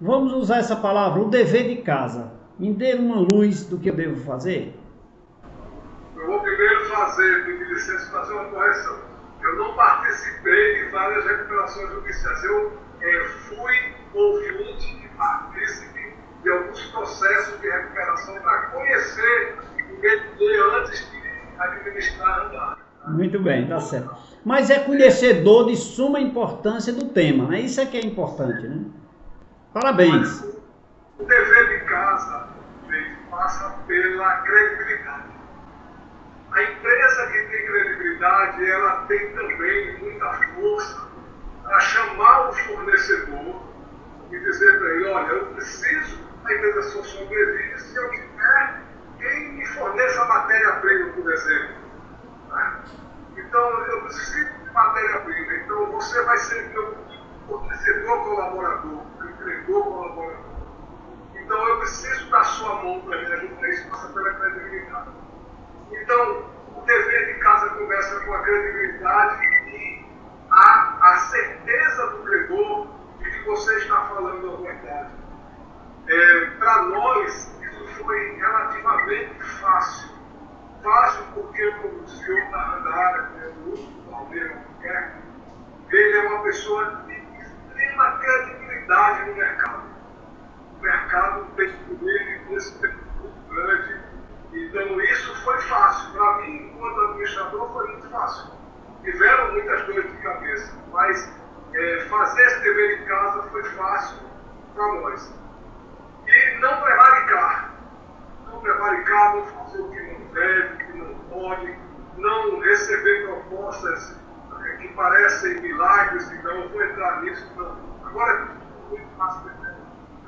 Vamos usar essa palavra, o dever de casa. Me dê uma luz do que eu devo fazer. Eu vou primeiro pedir licença, fazer uma correção. Eu não participei de várias recuperações judiciais. Eu fui ouvinte e partícipe de alguns processos de recuperação para conhecer o método antes de administrar a andar. Muito bem, tá certo. Mas é conhecedor de suma importância do tema, né? Isso é que é importante, né? Parabéns. O dever de casa passa pela credibilidade. A empresa que tem credibilidade, ela tem também muita força para chamar o fornecedor e dizer para ele, olha, eu preciso, a empresa só sobrevive se eu tiver quem me forneça matéria-prima, por exemplo. Né? Então, eu preciso de matéria-prima, então você vai ser meu fornecedor colaborador, empreendedor colaborador. Então, eu preciso da sua mão para me ajudar, isso passa pela credibilidade. Então, o dever de casa começa com a credibilidade e a certeza do credor de que você está falando a verdade. Para nós, isso foi relativamente fácil. Fácil porque o senhor da área, o Valdeiro Albuquerque, ele é uma pessoa de extrema credibilidade no mercado. O mercado tem poder nesse tempo muito grande. Então isso foi fácil. Para mim, enquanto administrador, foi muito fácil. Tiveram muitas dores de cabeça, mas fazer esse dever de casa foi fácil para nós. E não prevaricar. Não prevaricar, não fazer o que não deve, o que não pode, não receber propostas que parecem milagres, então eu vou entrar nisso. Não. Agora é muito fácil.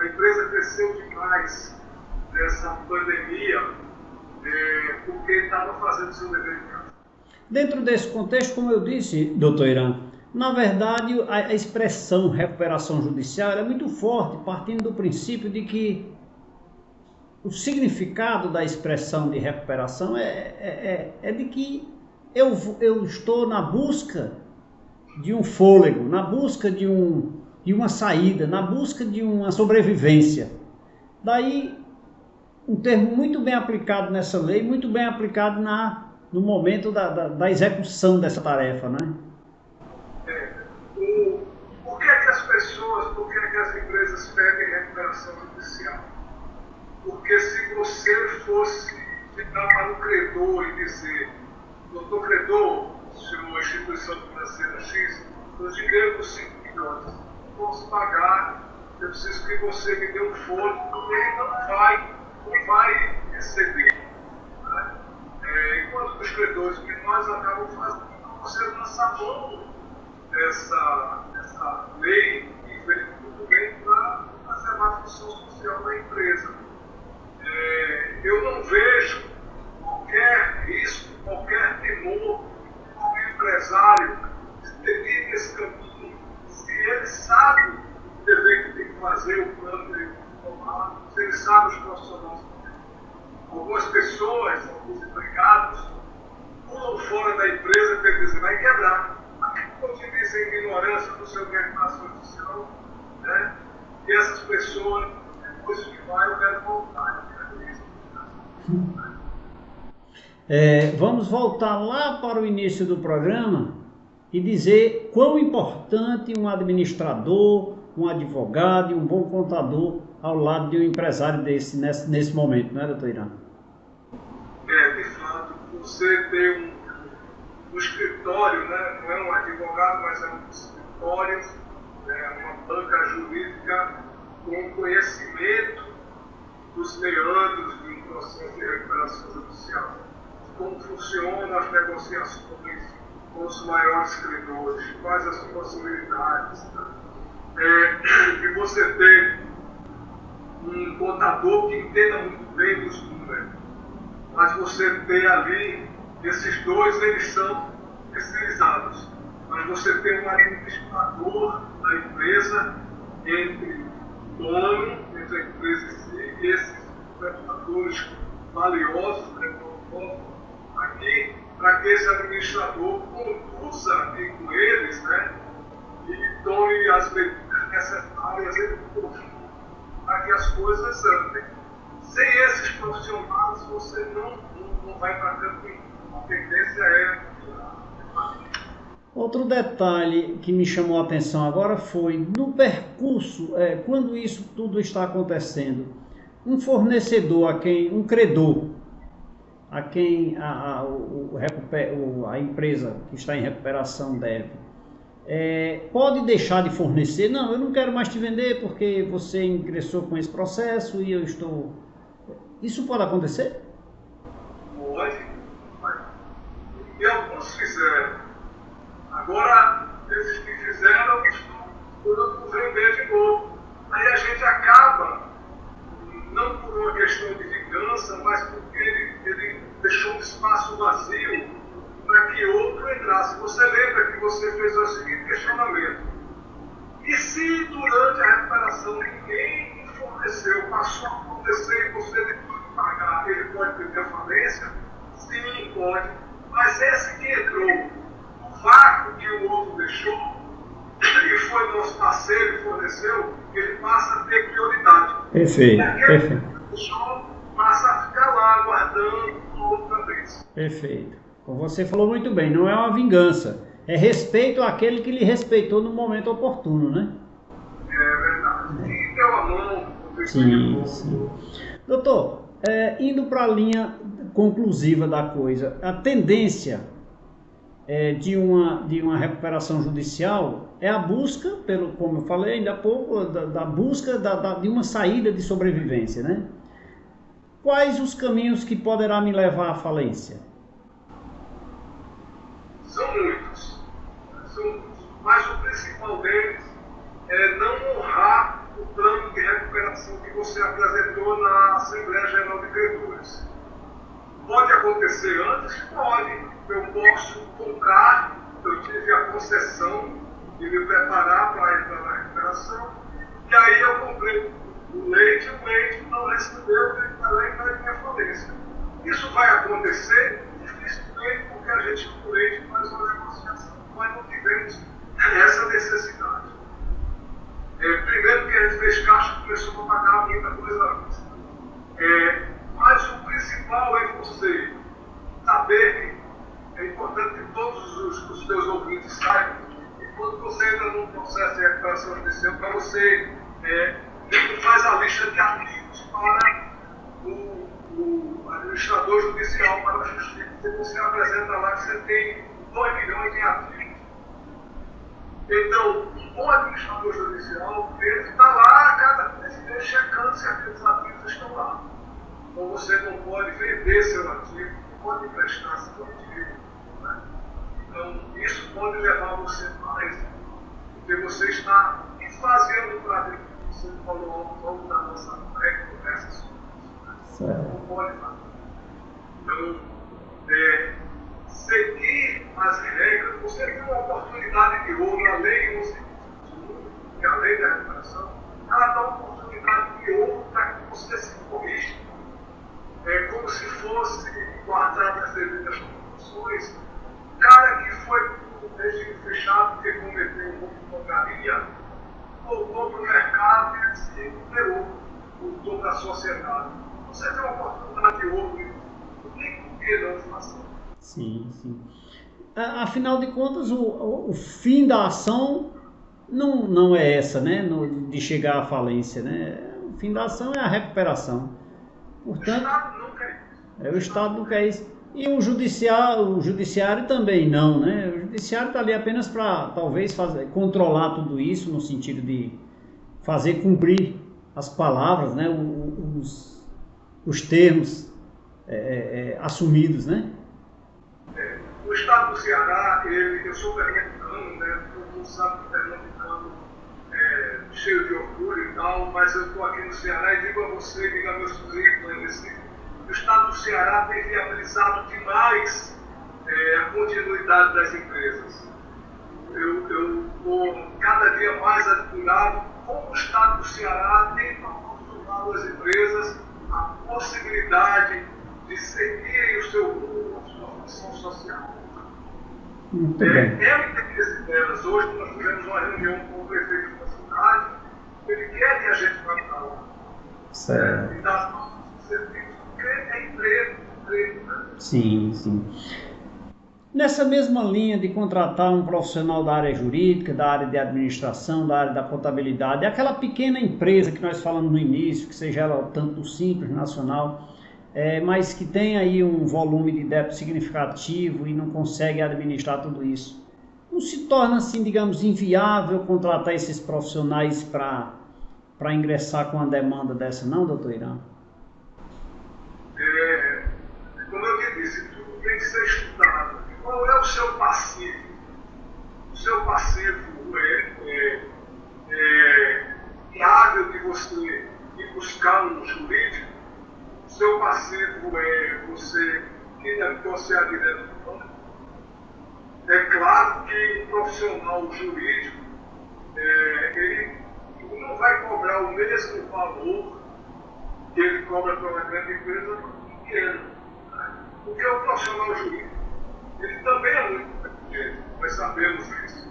A empresa cresceu demais nessa pandemia, porque estava fazendo seu dever de casa. Dentro desse contexto, como eu disse, doutor Irã, na verdade a expressão recuperação judicial é muito forte, partindo do princípio de que o significado da expressão de recuperação é de que eu estou na busca de um fôlego, na busca de uma saída, na busca de uma sobrevivência. Daí, um termo muito bem aplicado nessa lei, muito bem aplicado no momento da execução dessa tarefa, né? Por que as pessoas, por que as empresas pedem recuperação judicial? Porque se você fosse chegar para o credor e dizer, doutor credor, senhor instituição financeira X, o dinheiro dos 5 milhões, não posso pagar, eu preciso que você me dê um fôlego, porque ele não vai receber. Né? Enquanto os credores, o que nós acabamos fazendo, você lança a mão dessa lei e vem muito bem para preservar a função social da empresa. Eu não vejo qualquer risco, qualquer temor, qualquer empresário seguir esse caminho. Se ele sabe o dever que tem que fazer, o plano que ele tem que tomar, se ele sabe os profissionais. Algumas pessoas, alguns empregados, pulam fora da empresa e dizem, vai quebrar. Continua em ignorância do seu recuperação judicial, né? E essas pessoas, depois que vai, eu quero voltar. Vamos voltar lá para o início do programa e dizer quão importante um administrador, um advogado e um bom contador ao lado de um empresário desse nesse momento, não é, doutor Irã? De fato, você ter um escritório, né? Não é um advogado, mas é um escritório, uma banca jurídica com conhecimento dos meandros de um processo de recuperação judicial, como funcionam as negociações com os maiores credores, quais as possibilidades, né? E você ter um contador que entenda muito bem dos números, mas você ter ali, esses dois eles são especializados, mas você tem um administrador da empresa entre o dono, entre a empresa em si, e esses administradores valiosos, né, aqui, para que esse administrador conduza aqui com eles, né, e tome as medidas necessárias para que as coisas andem. Sem esses profissionais, você não vai para canto nenhum. A tendência é... Outro detalhe que me chamou a atenção agora foi, no percurso, quando isso tudo está acontecendo, um fornecedor, um credor, a quem a empresa que está em recuperação deve, pode deixar de fornecer? Não, eu não quero mais te vender porque você ingressou com esse processo e eu estou... Isso pode acontecer? Pode. E alguns fizeram. Agora, esses que fizeram estão procurando vender de novo. Aí a gente acaba, não por uma questão de vingança, mas porque ele deixou um espaço vazio para que outro entrasse. Você lembra que você fez o seguinte questionamento: e se durante a recuperação ninguém forneceu, passou a acontecer e você depois de pagar, ele pode pedir a falência? Sim, pode. Mas esse que entrou, o vácuo que o outro deixou, e foi nosso parceiro e forneceu, ele passa a ter prioridade. Perfeito. Aquele que deixou passa a ficar lá aguardando outra vez. Perfeito. Como você falou muito bem, não é uma vingança, é respeito àquele que lhe respeitou no momento oportuno, né? É verdade. E deu a mão. Sim. Doutor, indo para a linha conclusiva da coisa, a tendência de uma recuperação judicial é a busca, como eu falei ainda há pouco, da busca de uma saída de sobrevivência, né? Quais os caminhos que poderá me levar à falência? São muitos, mas o principal deles é não honrar o plano de recuperação que você apresentou na Assembleia Geral de Credores. Pode acontecer antes? Pode. Eu posso comprar, eu tive a concessão de me preparar para entrar na recuperação, e aí eu comprei o leite não recebeu, ele vai lá e vai minha falência. Isso vai acontecer dificilmente porque a gente com o leite faz uma negociação. Nós não tivemos essa necessidade. Primeiro que a gente fez caixa, começou a pagar muita coisa antes. Mas o principal é você saber que é importante que todos os teus ouvintes saibam que quando você entra num processo de recuperação judicial, para você faz a lista de ativos para o administrador judicial, para a justiça, e você apresenta lá que você tem 2 milhões em ativos. Então, o administrador judicial, ele está lá a cada 3 meses checando se aqueles ativos estão lá. Então você não pode vender seu ativo, não pode emprestar seu ativo. Né? Então, isso pode levar você mais, porque você está esvaziando o prazer que você falou ao longo da nossa conversa sobre isso. Né? Não pode fazer. Então, seguir as regras, você tem uma oportunidade de ouro, a lei 11, que é a lei da recuperação, ela dá uma oportunidade de ouro para que você se corrija. Como se fosse guardado as devidas proporções. O cara que foi para o regime fechado, que cometeu um roubo de porcaria, voltou para o mercado e se recuperou, voltou para a sociedade. Você tem uma oportunidade de ouro, o que não fazer? Sim, sim. Afinal de contas, o fim da ação não é essa, né? De chegar à falência, né? O fim da ação é a recuperação. Portanto, o Estado não quer isso. E o judiciário também não, né? O judiciário está ali apenas para, talvez, controlar tudo isso, no sentido de fazer cumprir as palavras, né? Os termos assumidos, né? O Estado do Ceará, eu sou pernambucano, né? Todo mundo sabe que o pernambucano é cheio de orgulho e tal, mas eu estou aqui no Ceará e digo a você, digo a meus filhos, o Estado do Ceará tem viabilizado demais a continuidade das empresas. Eu estou cada dia mais admirado como o Estado do Ceará tem proporcionado às empresas a possibilidade de seguirem o seu rumo, a sua função social. Muito bem. É o interesse delas. Hoje nós tivemos uma reunião com o prefeito da cidade, ele quer que a gente vá para lá. Certo. E dar nossos serviços, porque é emprego, né? Sim, sim. Nessa mesma linha de contratar um profissional da área jurídica, da área de administração, da área da contabilidade, aquela pequena empresa que nós falamos no início, que seja ela tanto simples, nacional, mas que tem aí um volume de débito significativo e não consegue administrar tudo isso. Não se torna, assim, digamos, inviável contratar esses profissionais para ingressar com uma demanda dessa, não, doutor Irã? Como eu te disse, tudo tem que ser estudado. Qual é o seu passivo? O seu passivo é viável de você ir buscar um jurídico? O seu passivo é você ir negociar direto com o banco? É claro que o profissional jurídico ele não vai cobrar o mesmo valor que ele cobra para uma grande empresa pequena. Porque o profissional jurídico, ele também é muito inteligente, nós sabemos isso.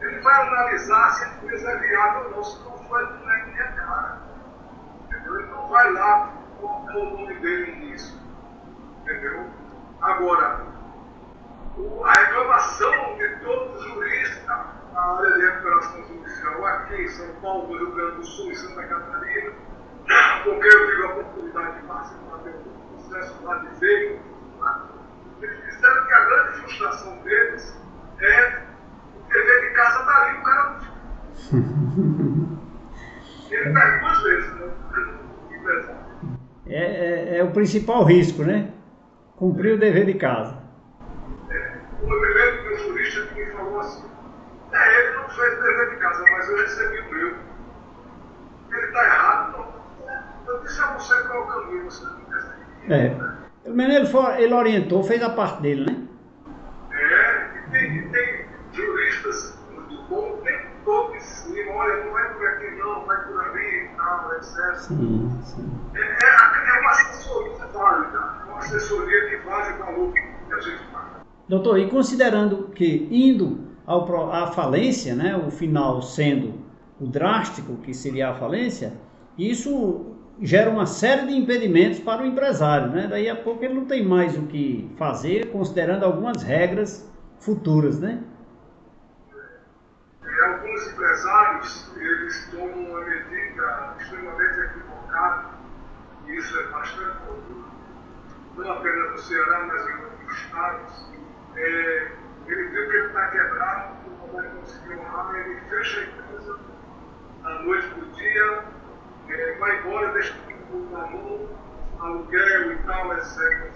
Ele vai analisar se a empresa é viável ou não, se não for, ele não é minha cara. Entendeu? Ele não vai lá colocar o nome dele nisso. Entendeu? Agora, a reclamação de todos os juristas na área de recuperação judicial aqui em São Paulo, no Rio Grande do Sul e Santa Catarina, porque eu tive a oportunidade de participar do processo lá de veio, eles disseram que a grande frustração deles é o dever de casa está ali, o cara não. Ele perde 2 vezes, né? É o principal risco, né? Cumprir o dever de casa. Eu me lembro de um jurista que me falou assim: ele não fez o dever de casa, mas eu recebi o meu. Ele está errado, não. Eu disse a você qual é o caminho, você não quer seguir. Pelo menos ele orientou, fez a parte dele, né? E tem juristas muito bons, tem todo em cima, olha, não vai por aqui não, vai por ali e tal, etc. Sim, sim. É uma assessoria válida, uma assessoria que vale o valor que a gente paga. Doutor, e considerando que indo à falência, né, o final sendo o drástico que seria a falência, isso gera uma série de impedimentos para o empresário, né? Daí a pouco ele não tem mais o que fazer, considerando algumas regras futuras, né? Alguns empresários, eles tomam uma medida extremamente equivocada, e isso é bastante comum, não apenas no Ceará, mas em outros estados. Ele viu que ele está quebrado, não vai conseguir honrar, ele fecha a empresa da noite para o dia, vai embora, deixa tudo na mão, aluguel e tal, etc.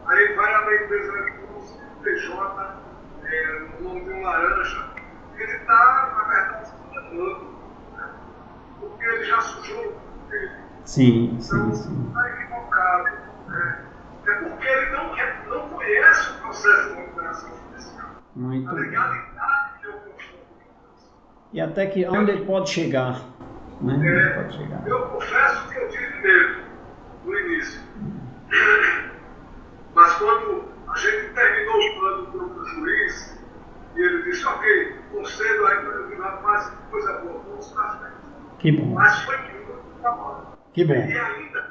Aí vai a empresa com PJ, no nome de um laranja, ele está, na verdade, se enganando, né? Porque ele já sujou o dele. Sim. Então, está equivocado. Né? É porque ele não conhece o processo de recuperação judicial. Muito a legalidade que eu constituo. E até que onde ele pode chegar. Né? Pode chegar. Eu confesso que eu tive medo no início. Mas quando a gente terminou o plano para o juiz, e ele disse, ok, concedo aí para eu virar mais coisa boa, vamos estar frente. Que bom. Mas foi muito trabalho. Que bom. E ainda.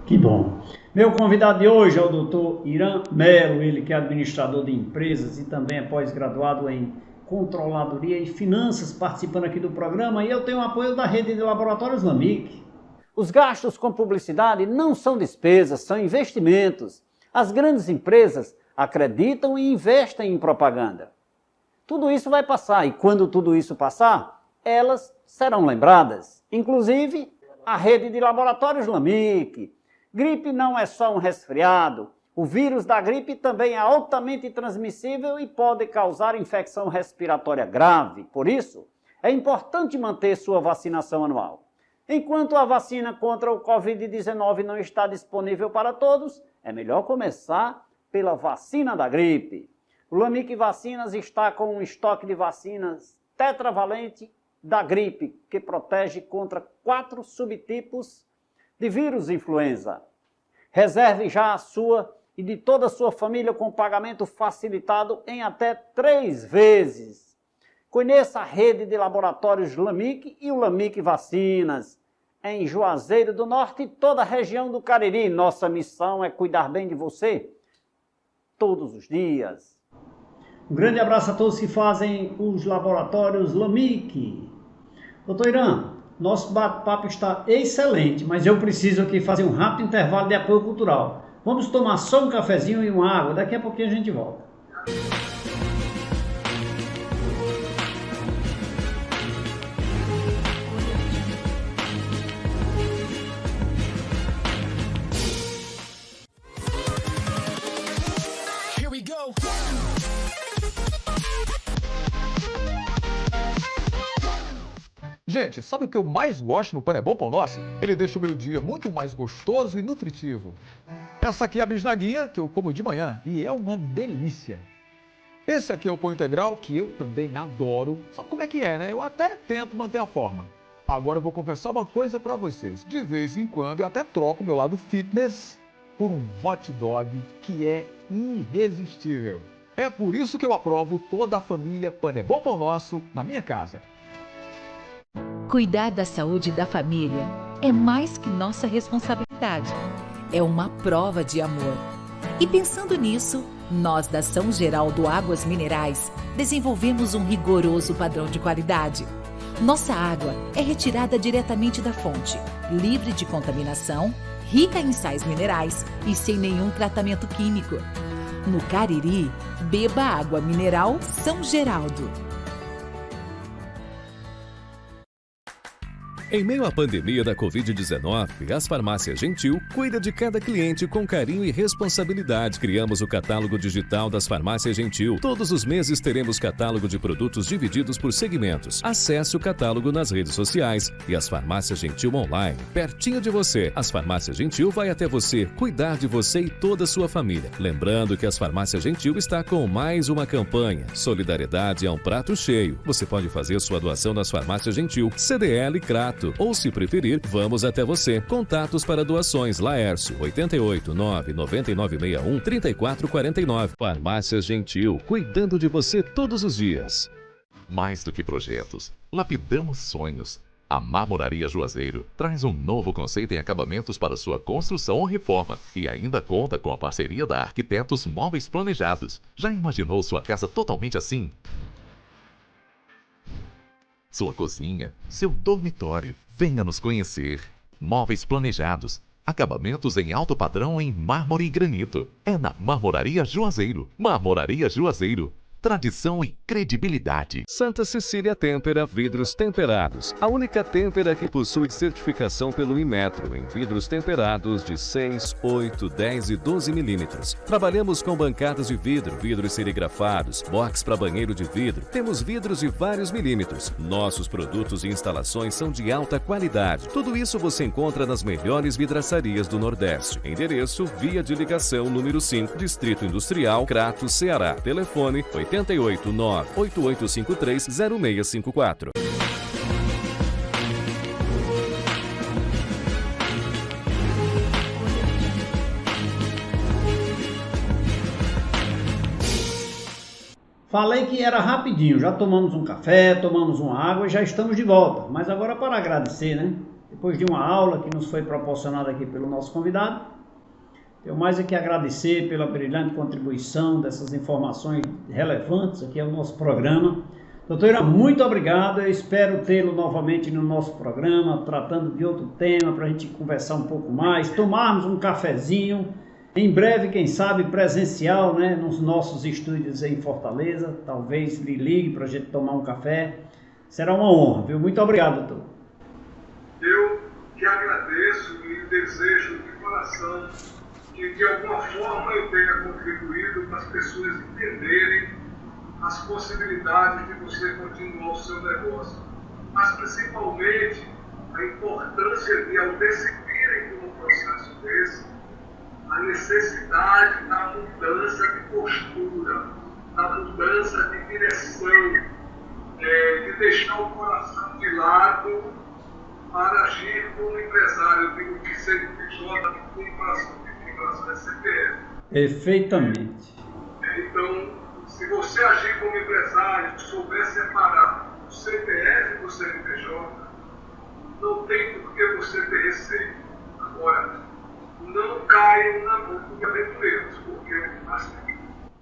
Que bom. Meu convidado de hoje é o Dr. Irã Melo, ele que é administrador de empresas e também é pós-graduado em Controladoria e Finanças, participando aqui do programa, e eu tenho o apoio da rede de laboratórios LAMIC. Os gastos com publicidade não são despesas, são investimentos. As grandes empresas acreditam e investem em propaganda. Tudo isso vai passar, e quando tudo isso passar, elas serão lembradas. Inclusive, a rede de laboratórios LAMIC. Gripe não é só um resfriado. O vírus da gripe também é altamente transmissível e pode causar infecção respiratória grave. Por isso, é importante manter sua vacinação anual. Enquanto a vacina contra o Covid-19 não está disponível para todos, é melhor começar pela vacina da gripe. O LAMIC Vacinas está com um estoque de vacinas tetravalente da gripe, que protege contra 4 subtipos de vírus influenza. Reserve já a sua e de toda a sua família com pagamento facilitado em até 3 vezes. Conheça a rede de laboratórios LAMIC e o LAMIC Vacinas, em Juazeiro do Norte e toda a região do Cariri. Nossa missão é cuidar bem de você todos os dias. Um grande abraço a todos que fazem os laboratórios LAMIC. Doutor Irã, nosso bate-papo está excelente, mas eu preciso aqui fazer um rápido intervalo de apoio cultural. Vamos tomar só um cafezinho e uma água, daqui a pouquinho a gente volta. Here we go. Gente, sabe o que eu mais gosto no Pão é Bom Pão Nosso? Ele deixa o meu dia muito mais gostoso e nutritivo. Essa aqui é a bisnaguinha que eu como de manhã e é uma delícia. Esse aqui é o pão integral que eu também adoro. Sabe como é que é, né? Eu até tento manter a forma. Agora eu vou confessar uma coisa pra vocês. De vez em quando eu até troco o meu lado fitness por um hot dog que é irresistível. É por isso que eu aprovo toda a família Pão é Bom Pão Nosso na minha casa. Cuidar da saúde da família é mais que nossa responsabilidade. É uma prova de amor. E pensando nisso, nós da São Geraldo Águas Minerais desenvolvemos um rigoroso padrão de qualidade. Nossa água é retirada diretamente da fonte, livre de contaminação, rica em sais minerais e sem nenhum tratamento químico. No Cariri, beba água mineral São Geraldo. Em meio à pandemia da Covid-19, as Farmácias Gentil cuida de cada cliente com carinho e responsabilidade. Criamos o catálogo digital das Farmácias Gentil. Todos os meses teremos catálogo de produtos divididos por segmentos. Acesse o catálogo nas redes sociais e as Farmácias Gentil online, pertinho de você. As Farmácias Gentil vai até você, cuidar de você e toda a sua família. Lembrando que as Farmácias Gentil está com mais uma campanha. Solidariedade é um prato cheio. Você pode fazer sua doação nas Farmácias Gentil, CDL e Crato. Ou, se preferir, vamos até você. Contatos para doações: Laércio, 88 99961 3449. Farmácias Gentil, cuidando de você todos os dias. Mais do que projetos, lapidamos sonhos. A Marmoraria Juazeiro traz um novo conceito em acabamentos para sua construção ou reforma e ainda conta com a parceria da Arquitetos Móveis Planejados. Já imaginou sua casa totalmente assim? Sua cozinha, seu dormitório. Venha nos conhecer. Móveis planejados. Acabamentos em alto padrão em mármore e granito. É na Marmoraria Juazeiro. Marmoraria Juazeiro. Tradição e credibilidade. Santa Cecília Têmpera Vidros Temperados. A única têmpera que possui certificação pelo Inmetro em vidros temperados de 6, 8, 10 e 12 milímetros. Trabalhamos com bancadas de vidro, vidros serigrafados, box para banheiro de vidro. Temos vidros de vários milímetros. Nossos produtos e instalações são de alta qualidade. Tudo isso você encontra nas melhores vidraçarias do Nordeste. Endereço, via de ligação número 5, Distrito Industrial, Crato, Ceará. Telefone 88-9-8853-0654. Falei que era rapidinho, já tomamos um café, tomamos uma água e já estamos de volta. Mas agora para agradecer, né? Depois de uma aula que nos foi proporcionada aqui pelo nosso convidado, tenho mais aqui a agradecer pela brilhante contribuição dessas informações relevantes aqui ao nosso programa. Doutor Irã, muito obrigado. Eu espero tê-lo novamente no nosso programa, tratando de outro tema, para a gente conversar um pouco mais, tomarmos um cafezinho, em breve, quem sabe, presencial, né, nos nossos estúdios em Fortaleza. Talvez lhe ligue para a gente tomar um café. Será uma honra, viu? Muito obrigado, doutor. Eu que agradeço e desejo de coração que de alguma forma eu tenha contribuído para as pessoas entenderem as possibilidades de você continuar o seu negócio. Mas principalmente a importância de, ao decidirem por um processo desse, a necessidade da mudança de postura, da mudança de direção, de deixar o coração de lado para agir como empresário. Eu digo que CNPJ tem coração de CPF. Perfeitamente. Então, se você agir como empresário, souber separar o CPF do CNPJ, não tem por que você ter receio. Agora, não caiam na mão de aventureiros, porque é assim.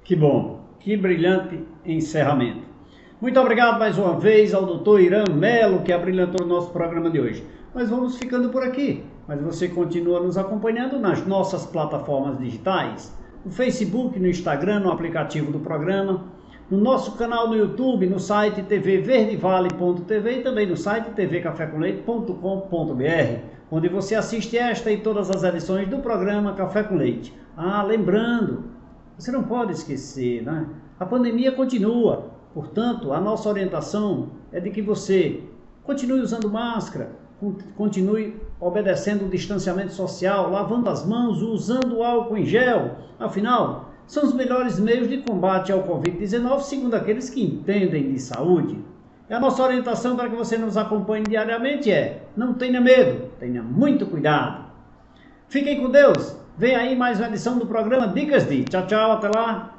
Que bom, que brilhante encerramento. Muito obrigado mais uma vez ao doutor Irã Melo, que abrilhantou o nosso programa de hoje. Nós vamos ficando por aqui, mas você continua nos acompanhando nas nossas plataformas digitais, no Facebook, no Instagram, no aplicativo do programa, no nosso canal no YouTube, no site tvverdevale.tv e também no site tvcafécomleite.com.br, onde você assiste esta e todas as edições do programa Café com Leite. Lembrando, você não pode esquecer, né? A pandemia continua, portanto, a nossa orientação é de que você continue usando máscara, continue obedecendo o distanciamento social, lavando as mãos, usando álcool em gel. Afinal, são os melhores meios de combate ao Covid-19, segundo aqueles que entendem de saúde. E a nossa orientação para que você nos acompanhe diariamente é: não tenha medo, tenha muito cuidado. Fiquem com Deus. Vem aí mais uma edição do programa Dicas de. Tchau, tchau, até lá.